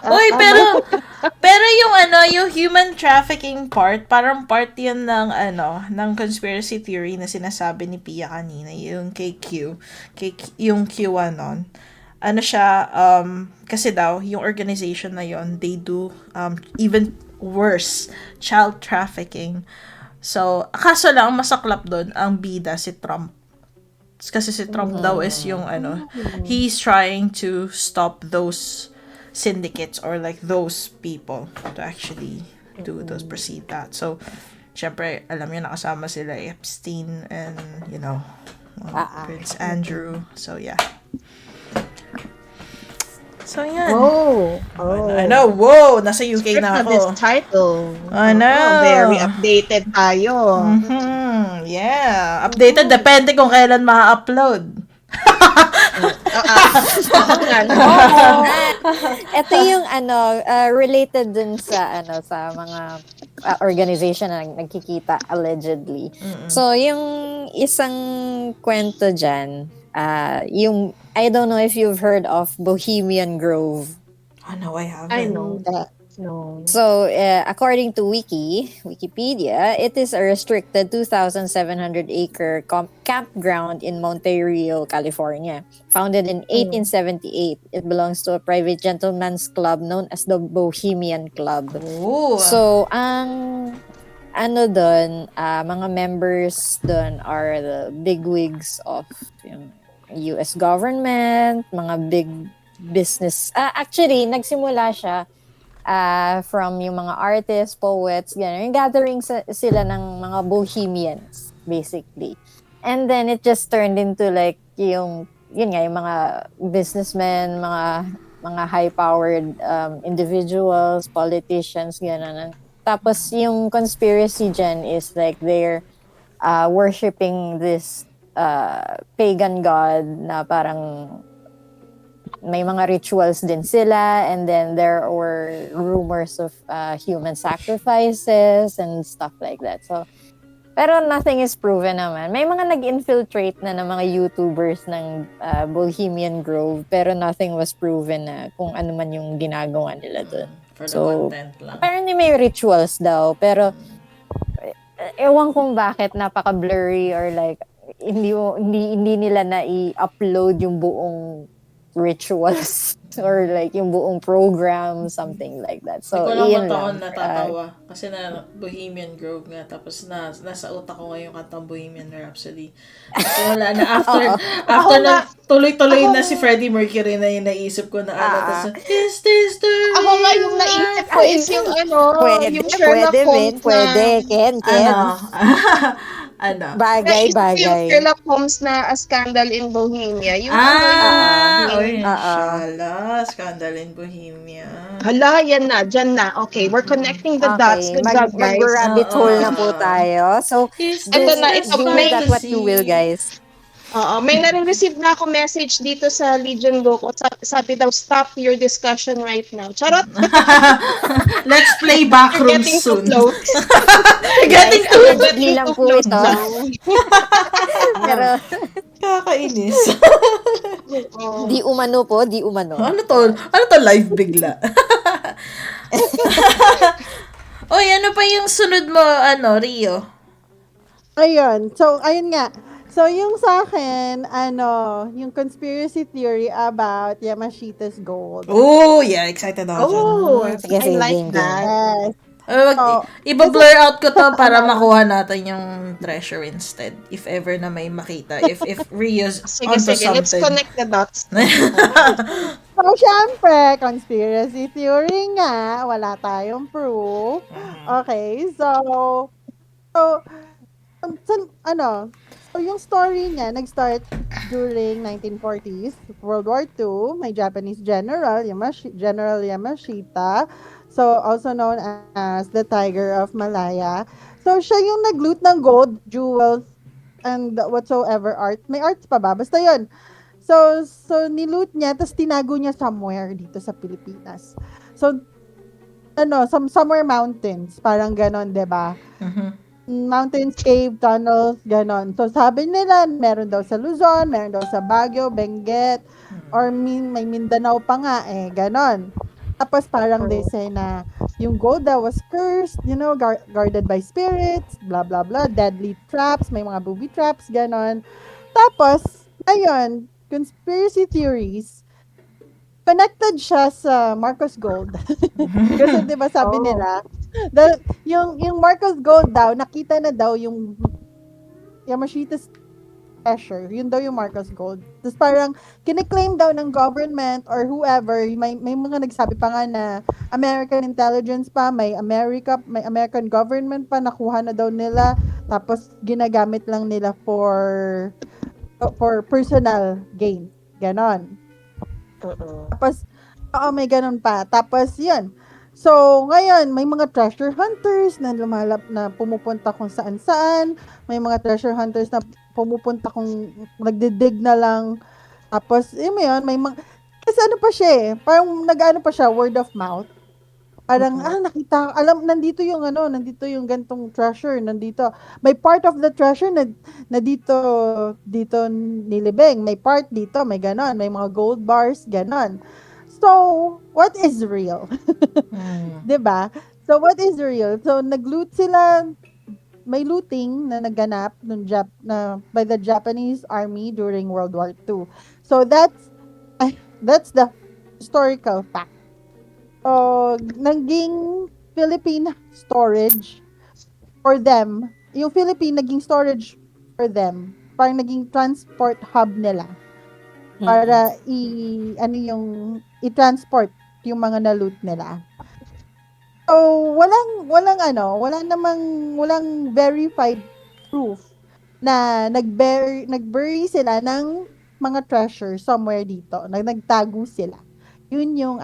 Uy, pero yung yung human trafficking part, parang part yun ng ng conspiracy theory na sinasabi ni Pia kanina, yung yung QAnon. Ano siya, kasi daw, yung organization na yon, they do even worse child trafficking. So, kaso lang, masaklap doon, ang bida si Trump. Kasi si Trump daw is yung he's trying to stop those syndicates or like those people to actually do those proceed that. So, syempre, alam niyo nakasama sila Epstein and, Prince Andrew. So, yeah. So, yan. Oh. I know, whoa! Nasa UK na This ako. title. I know. Very updated tayo. Yeah. Updated, depende kung kailan ma-upload. Ito yung related dun sa sa mga organization na nagkikita allegedly. So yung isang kwento diyan, yung I don't know if you've heard of Bohemian Grove. Oh, no, I haven't. I know that. No. So, according to Wikipedia, it is a restricted 2,700-acre campground in Monterey, California. Founded in 1878, it belongs to a private gentleman's club known as the Bohemian Club. Ooh. So, ang mga members doon are the bigwigs of yung US government, mga big business. Actually, nagsimula siya from yung mga artists, poets, gano'n. Yung gathering sila ng mga bohemians, basically. And then it just turned into like yung mga businessmen, mga high-powered individuals, politicians, gano'n. Tapos yung conspiracy dyan is like they're worshiping this pagan god na parang may mga rituals din sila, and then there were rumors of human sacrifices and stuff like that. So, pero nothing is proven naman. May mga nag-infiltrate na ng mga YouTubers ng Bohemian Grove, pero nothing was proven na kung ano man yung ginagawa nila dun. For the So, content lang. apparently may rituals daw, pero ewan kung bakit napaka-blurry or like hindi nila na i-upload yung buong rituals or like yung buong program, something like that. So, Hindi ko lang iyon ba't ako lang. natatawa. Kasi na Bohemian Grove nga. Tapos nasa utak ko ngayon kantang Bohemian Rhapsody. Kasi wala na. After na tuloy-tuloy na si Freddie Mercury na yung naisip ko na tapos is this the Ako nga yung naisip ko is yung yung Sherlock Holmes Pwede, Ken. Bagay. Yung Sherlock Holmes na A Scandal in Bohemia. Yung Shala, Scandal in Bohemia. Hala, yan na, dyan na. Okay, we're connecting the dots. Good job, guys. Mag-rabbit hole na po tayo. So, Ito na, ito, do may- that what you will, guys. May na-receive na ako message dito sa Legion Loco. Sabi daw, stop your discussion right now. Charot! Let's play We're Backrooms getting too soon. close. Getting too Allegedly lang po ito. Pero, kakainis. di umano po, di umano. Ano to live bigla? Oy, ano pa yung sunod mo, Rio? Ayun. So, ayun nga. So, yung sa akin, yung conspiracy theory about Yamashita's gold. Oh, yeah, excited ako dyan. Oh, Sige, I sige, like game. that. Yes. Wag, iba-blur out ko to para makuha natin yung treasure instead. If ever na may makita. If Rio's Sige, onto sige. Let's something. connect the dots. So, syempre, conspiracy theory nga. Wala tayong proof. Okay, so yung story niya, nag-start during 1940s, World War II. May Japanese general, General Yamashita, so also known as the Tiger of Malaya. So, siya yung nag-loot ng gold, jewels, and whatsoever art. May arts pa ba? Basta yun. So niloot niya, tapos tinago niya somewhere dito sa Pilipinas. So, somewhere mountains, parang ganon, 'di ba? Mountains, cave, tunnels, ganon. So, sabi nila, meron daw sa Luzon, meron daw sa Baguio, Benguet, or may Mindanao pa nga, ganon. Tapos, parang they say na, yung gold daw was cursed, guarded by spirits, blah, blah, blah, deadly traps, may mga booby traps, ganon. Tapos, ayun, conspiracy theories, connected siya sa Marcos Gold. Kasi 'di ba sabi nila, yung Marcos Gold daw, nakita na daw yung Yamashita's treasure. Yun daw yung Marcos Gold. Tapos parang kiniklaim daw ng government or whoever, may mga nagsabi pa nga na American intelligence pa, may American government pa, nakuha na daw nila, tapos ginagamit lang nila for personal gain. Ganon. Tapos, may ganun pa. Tapos, yun. So, ngayon, may mga treasure hunters na na pumupunta kung saan-saan. May mga treasure hunters na pumupunta kung nagdidig na lang. Tapos, yun, may mga... Kasi ano pa siya parang nag-ano pa siya, word of mouth. Parang, nakita, nandito yung gantong treasure, nandito. May part of the treasure na dito nilibing. May part dito, may ganon. May mga gold bars, ganon. So, what is real? 'Di ba? So, what is real? So, nag-loot sila, may looting na naganap by the Japanese army during World War II. So, that's the historical fact. Naging Philippine storage for them. Yung Philippine naging storage for them. Parang naging transport hub nila. Para i-transport yung mga na-loot nila. So, walang verified proof na nag-bury sila ng mga treasure somewhere dito. Nagtago sila. Yun yung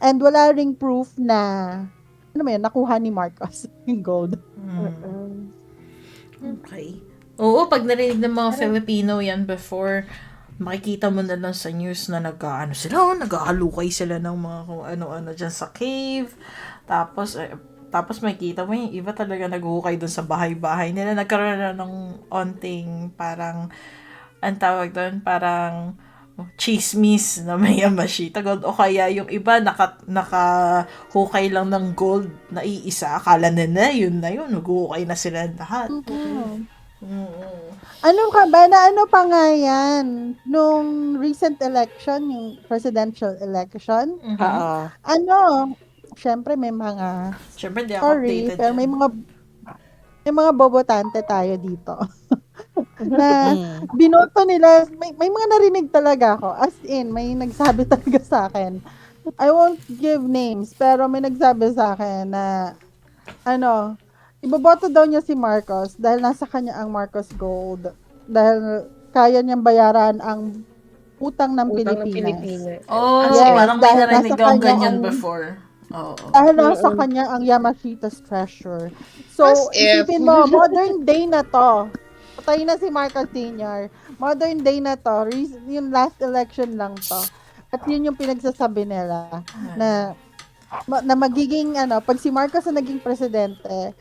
And wala ring proof na nakuha ni Marcos yung gold. Okay. Oo, pag narinig ng mga Filipino yan before, makikita mo na lang sa news na nag-aalukay sila ng mga kung ano-ano dyan sa cave. Tapos makikita mo yung iba talaga naghuhukay dun sa bahay-bahay nila. Nagkaroon na ng onting parang, ang tawag doon, parang chismis na may Yamashita gold, o kaya yung iba nakahukay lang ng gold na iisa, akala na yun, naghuhukay na sila lahat. Ano ka ba, ano pa nga yan nung recent election, yung presidential election, syempre may mga Syempre di ako sorry, updated pero dyan. may mga bobotante tayo dito. Na binoto nila, may mga narinig talaga ako. As in, may nagsabi talaga sa akin. I won't give names, pero may nagsabi sa akin na, iboboto daw niya si Marcos dahil nasa kanya ang Marcos Gold. Dahil kaya niyang bayaran ang utang ng Pilipinas. Oh, Yes, parang may dahil narinig nasa akong kanya ganyan ang- before. Oo. Dahil nasa kanya ang Yamashita's treasure. So, As if. isipin mo, modern day na to. Patay na si Marcos Sr. Modern day na to. Yung last election lang to. At yun yung pinagsasabi nila na magiging, pag si Marcos na naging presidente,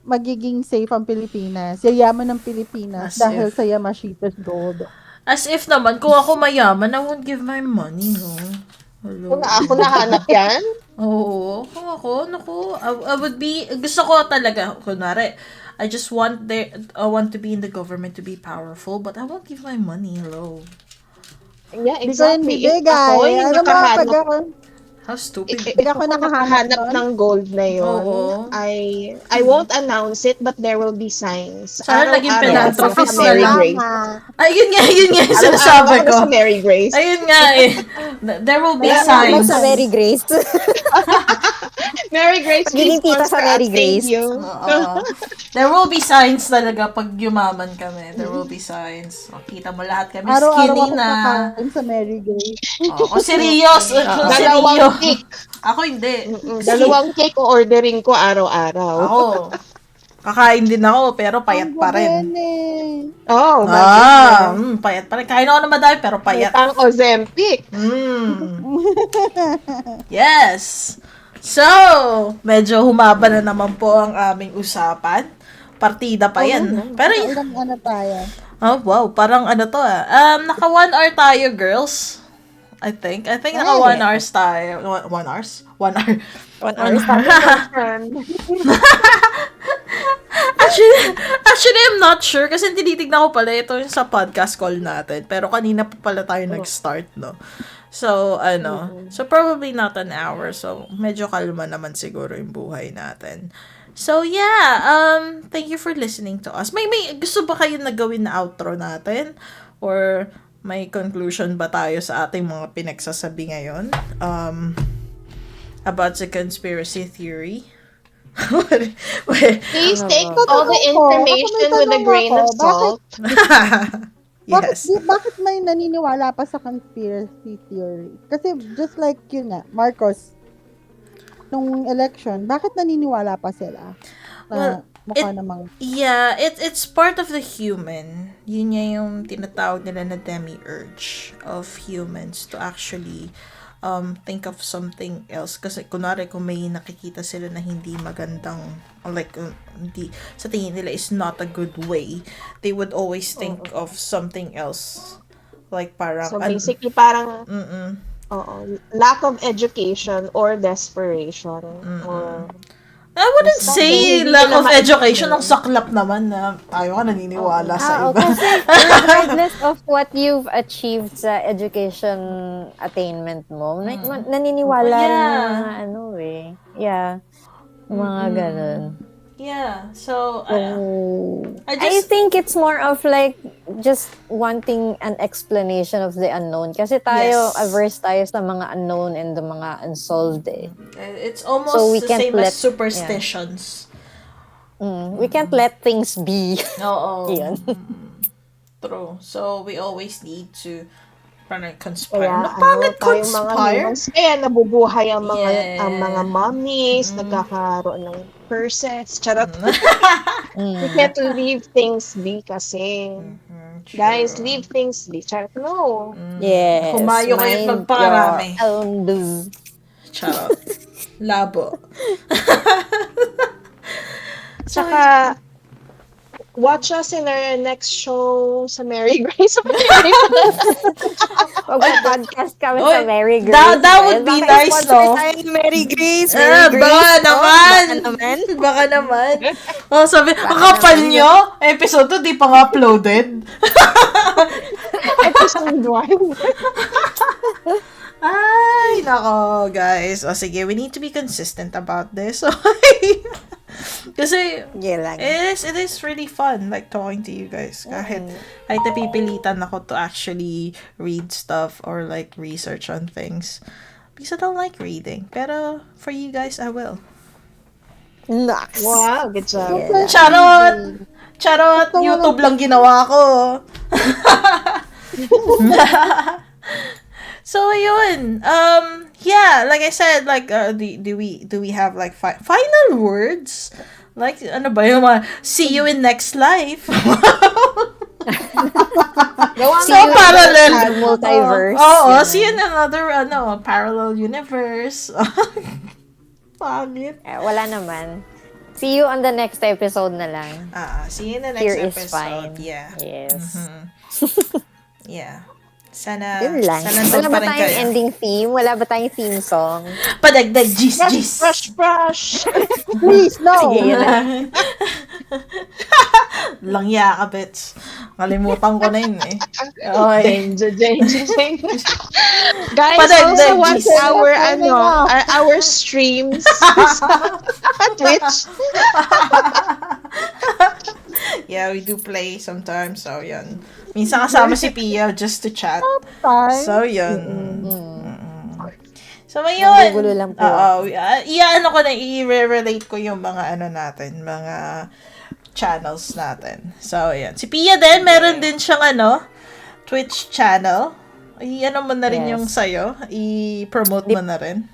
magiging safe ang Pilipinas. Yayaman ng Pilipinas As dahil if. sa Yamashita's gold. As if naman, kung ako mayaman, I won't give my money, no? Hello. Kung ako nahanap yan, Oo, kung ako, I would be, gusto ko talaga, kunwari, I just want to be in the government to be powerful, but I won't give my money, hello. yeah, Hindi ko yun exactly. If bibigay. ako'y Alam mo, pag nakahanap, ako, How stupid. if ako nakahanap nun. ng gold na yun, Oo. I won't announce it, but there will be signs. Sana naging Araw-araw philanthropist ako sa na Mary lang. Grace. Ayun nga yung Araw-araw sinasabi ako ko. sa Mary Grace. Ayun nga eh. There will be Kaya signs. sa Mary Grace. Mary Grace, Pagiging please tita sa sponsor Mary us. Grace. Thank you. Oo. There will be signs talaga pag yumaman kami. There will be signs. Makita mo lahat kami araw-araw skinny ako na. kakain sa Mary Grace. Ako serious. Dalawang cake. Ako hindi. Dalawang cake o ordering ko araw-araw. Ako. Kakain din ako, pero payat pa rin. Oh, Payat pa rin. Kain ako na madami, pero payat. Pang Ozempic. Yes! So, medyo humaba na naman po ang aming usapan. Partida pa yan. Pero, Ano tayo? oh wow, parang ano to naka 1 hour tayo, girls. I think naka 1 hours tayo. 1 hours? 1 hour. 1 hour. Actually, I'm not sure kasi tinitignan ko pala ito yung sa podcast call natin. Pero kanina pa pala tayo nag-start, no? So, so probably not an hour. So, medyo kalma naman siguro yung buhay natin. So, yeah, thank you for listening to us. May gusto ba kayo na gawin na outro natin? Or may conclusion ba tayo sa ating mga pinagsasabi ngayon? About the conspiracy theory? Please take all the information with a grain of salt. Yes. Bakit may naniniwala pa sa conspiracy theory? Kasi just like yun nga, Marcos, nung election, bakit naniniwala pa sila? Well, Mukha namang... Yeah, it's part of the human. Yun nga yung tinatawag nila na demiurge of humans to actually think of something else. Kasi kunwari kung may nakikita sila na hindi magandang, or like hindi sa tingin nila is not a good way, they would always think of something else. Like parang... So basically parang lack of education or desperation. Or I wouldn't say hindi lack nila of education. Ang saklap naman na tayo ka naniniwala sa iba. Kasi regardless of what you've achieved sa education attainment mo, naniniwala rin yung mga Yeah. Mga ganun. Yeah. So, I think it's more of like just wanting an explanation of the unknown. Kasi tayo, Yes. averse tayo sa mga unknown and the mga unsolved it's almost So we the can't same let- as superstitions. We can't let things be. Oo. Yun. True. So, we always need to conspire. kaya Bakit tayong mga conspire? humans, kaya nabubuhay ang mga Yes. ang mga mummies, nagkakaroon ng curses, charot. You can't leave things be kasi. True. Guys, leave things be. Charot. No. Yes. Humayo kayo't mind magparami. your own business. Charot. Labo. Tsaka, watch us in our next show sa Mary Grace. Mag-podcast kami Oy, sa Mary Grace. that would be Baka nice, sponsor no? tayo ni Mary Grace. Baka naman. Baka naman. Baka naman. Oh, sabi, ang kapal nyo. Episode 2, di pa nga uploaded. Episode 1. Ay, nako, guys. O, sige, we need to be consistent about this. Kasi, Yeah, lang. it is really fun, like, talking to you guys. Kahit napipilitan ako to actually read stuff or, like, research on things. Because I don't like reading. Pero, for you guys, I will. Nice. Wow, good job. Yeah. Charot! Charot! YouTube lang ginawa ko. So, yun. Yeah, like I said, like, do we have, like, final words? Like, ano ba yung see you in next life? See So, you in parallel. the multiverse. Oo, see you in another, parallel universe. Pangit. Wala naman. See you on the next episode na lang. See you in the next Here is episode. fine. Yeah. Yes. Yeah. Sana, Yun lang. nandun Wala pa ba rin tayong kayo. ending theme? Wala ba tayong theme song? Padagdag, gis, gis. Brush. Please, no! Sige, yun lang. Langya ka, bets. Kalimutan ko na yun eh. Okay. Danger. Guys, Padagdag, also watch gis. our streams sa Twitch. Yeah, we do play sometimes. So, yun. Minsan kasama si Pia just to chat. So, yun. So, ayun. Nagugulo lang po. Oo. Ano ko na, i-relate ko yung mga natin, mga channels natin. So, ayan. Si Pia din, meron din siyang Twitch channel. Mo na rin Yes. yung sa'yo. I-promote mo na rin.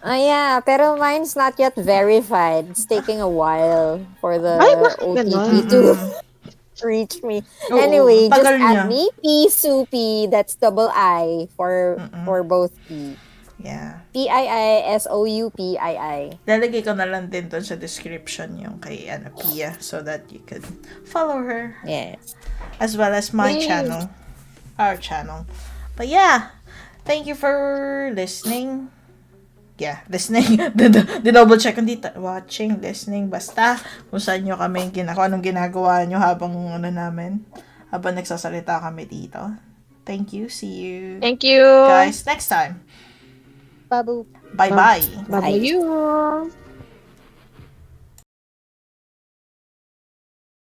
Yeah, pero mine's not yet verified. It's taking a while for the Ay, bakit OTP ganon? to reach me. Oo, Anyway, just tagal niya. add me P Soupy. That's double I for both P. Yeah. PIISOUPII. Lalagay ko na lang din doon sa description yung kay Pia so that you could follow her Yes. as well as my Yay. channel. Our channel. But yeah, thank you for listening. Yeah, listening. Double check kung dito. Watching, listening. Basta, kung saan nyo kami, kung anong ginagawa nyo habang habang nagsasalita kami dito. Thank you. See you Thank you. guys next time. Babu. Bye-bye. Bye-bye.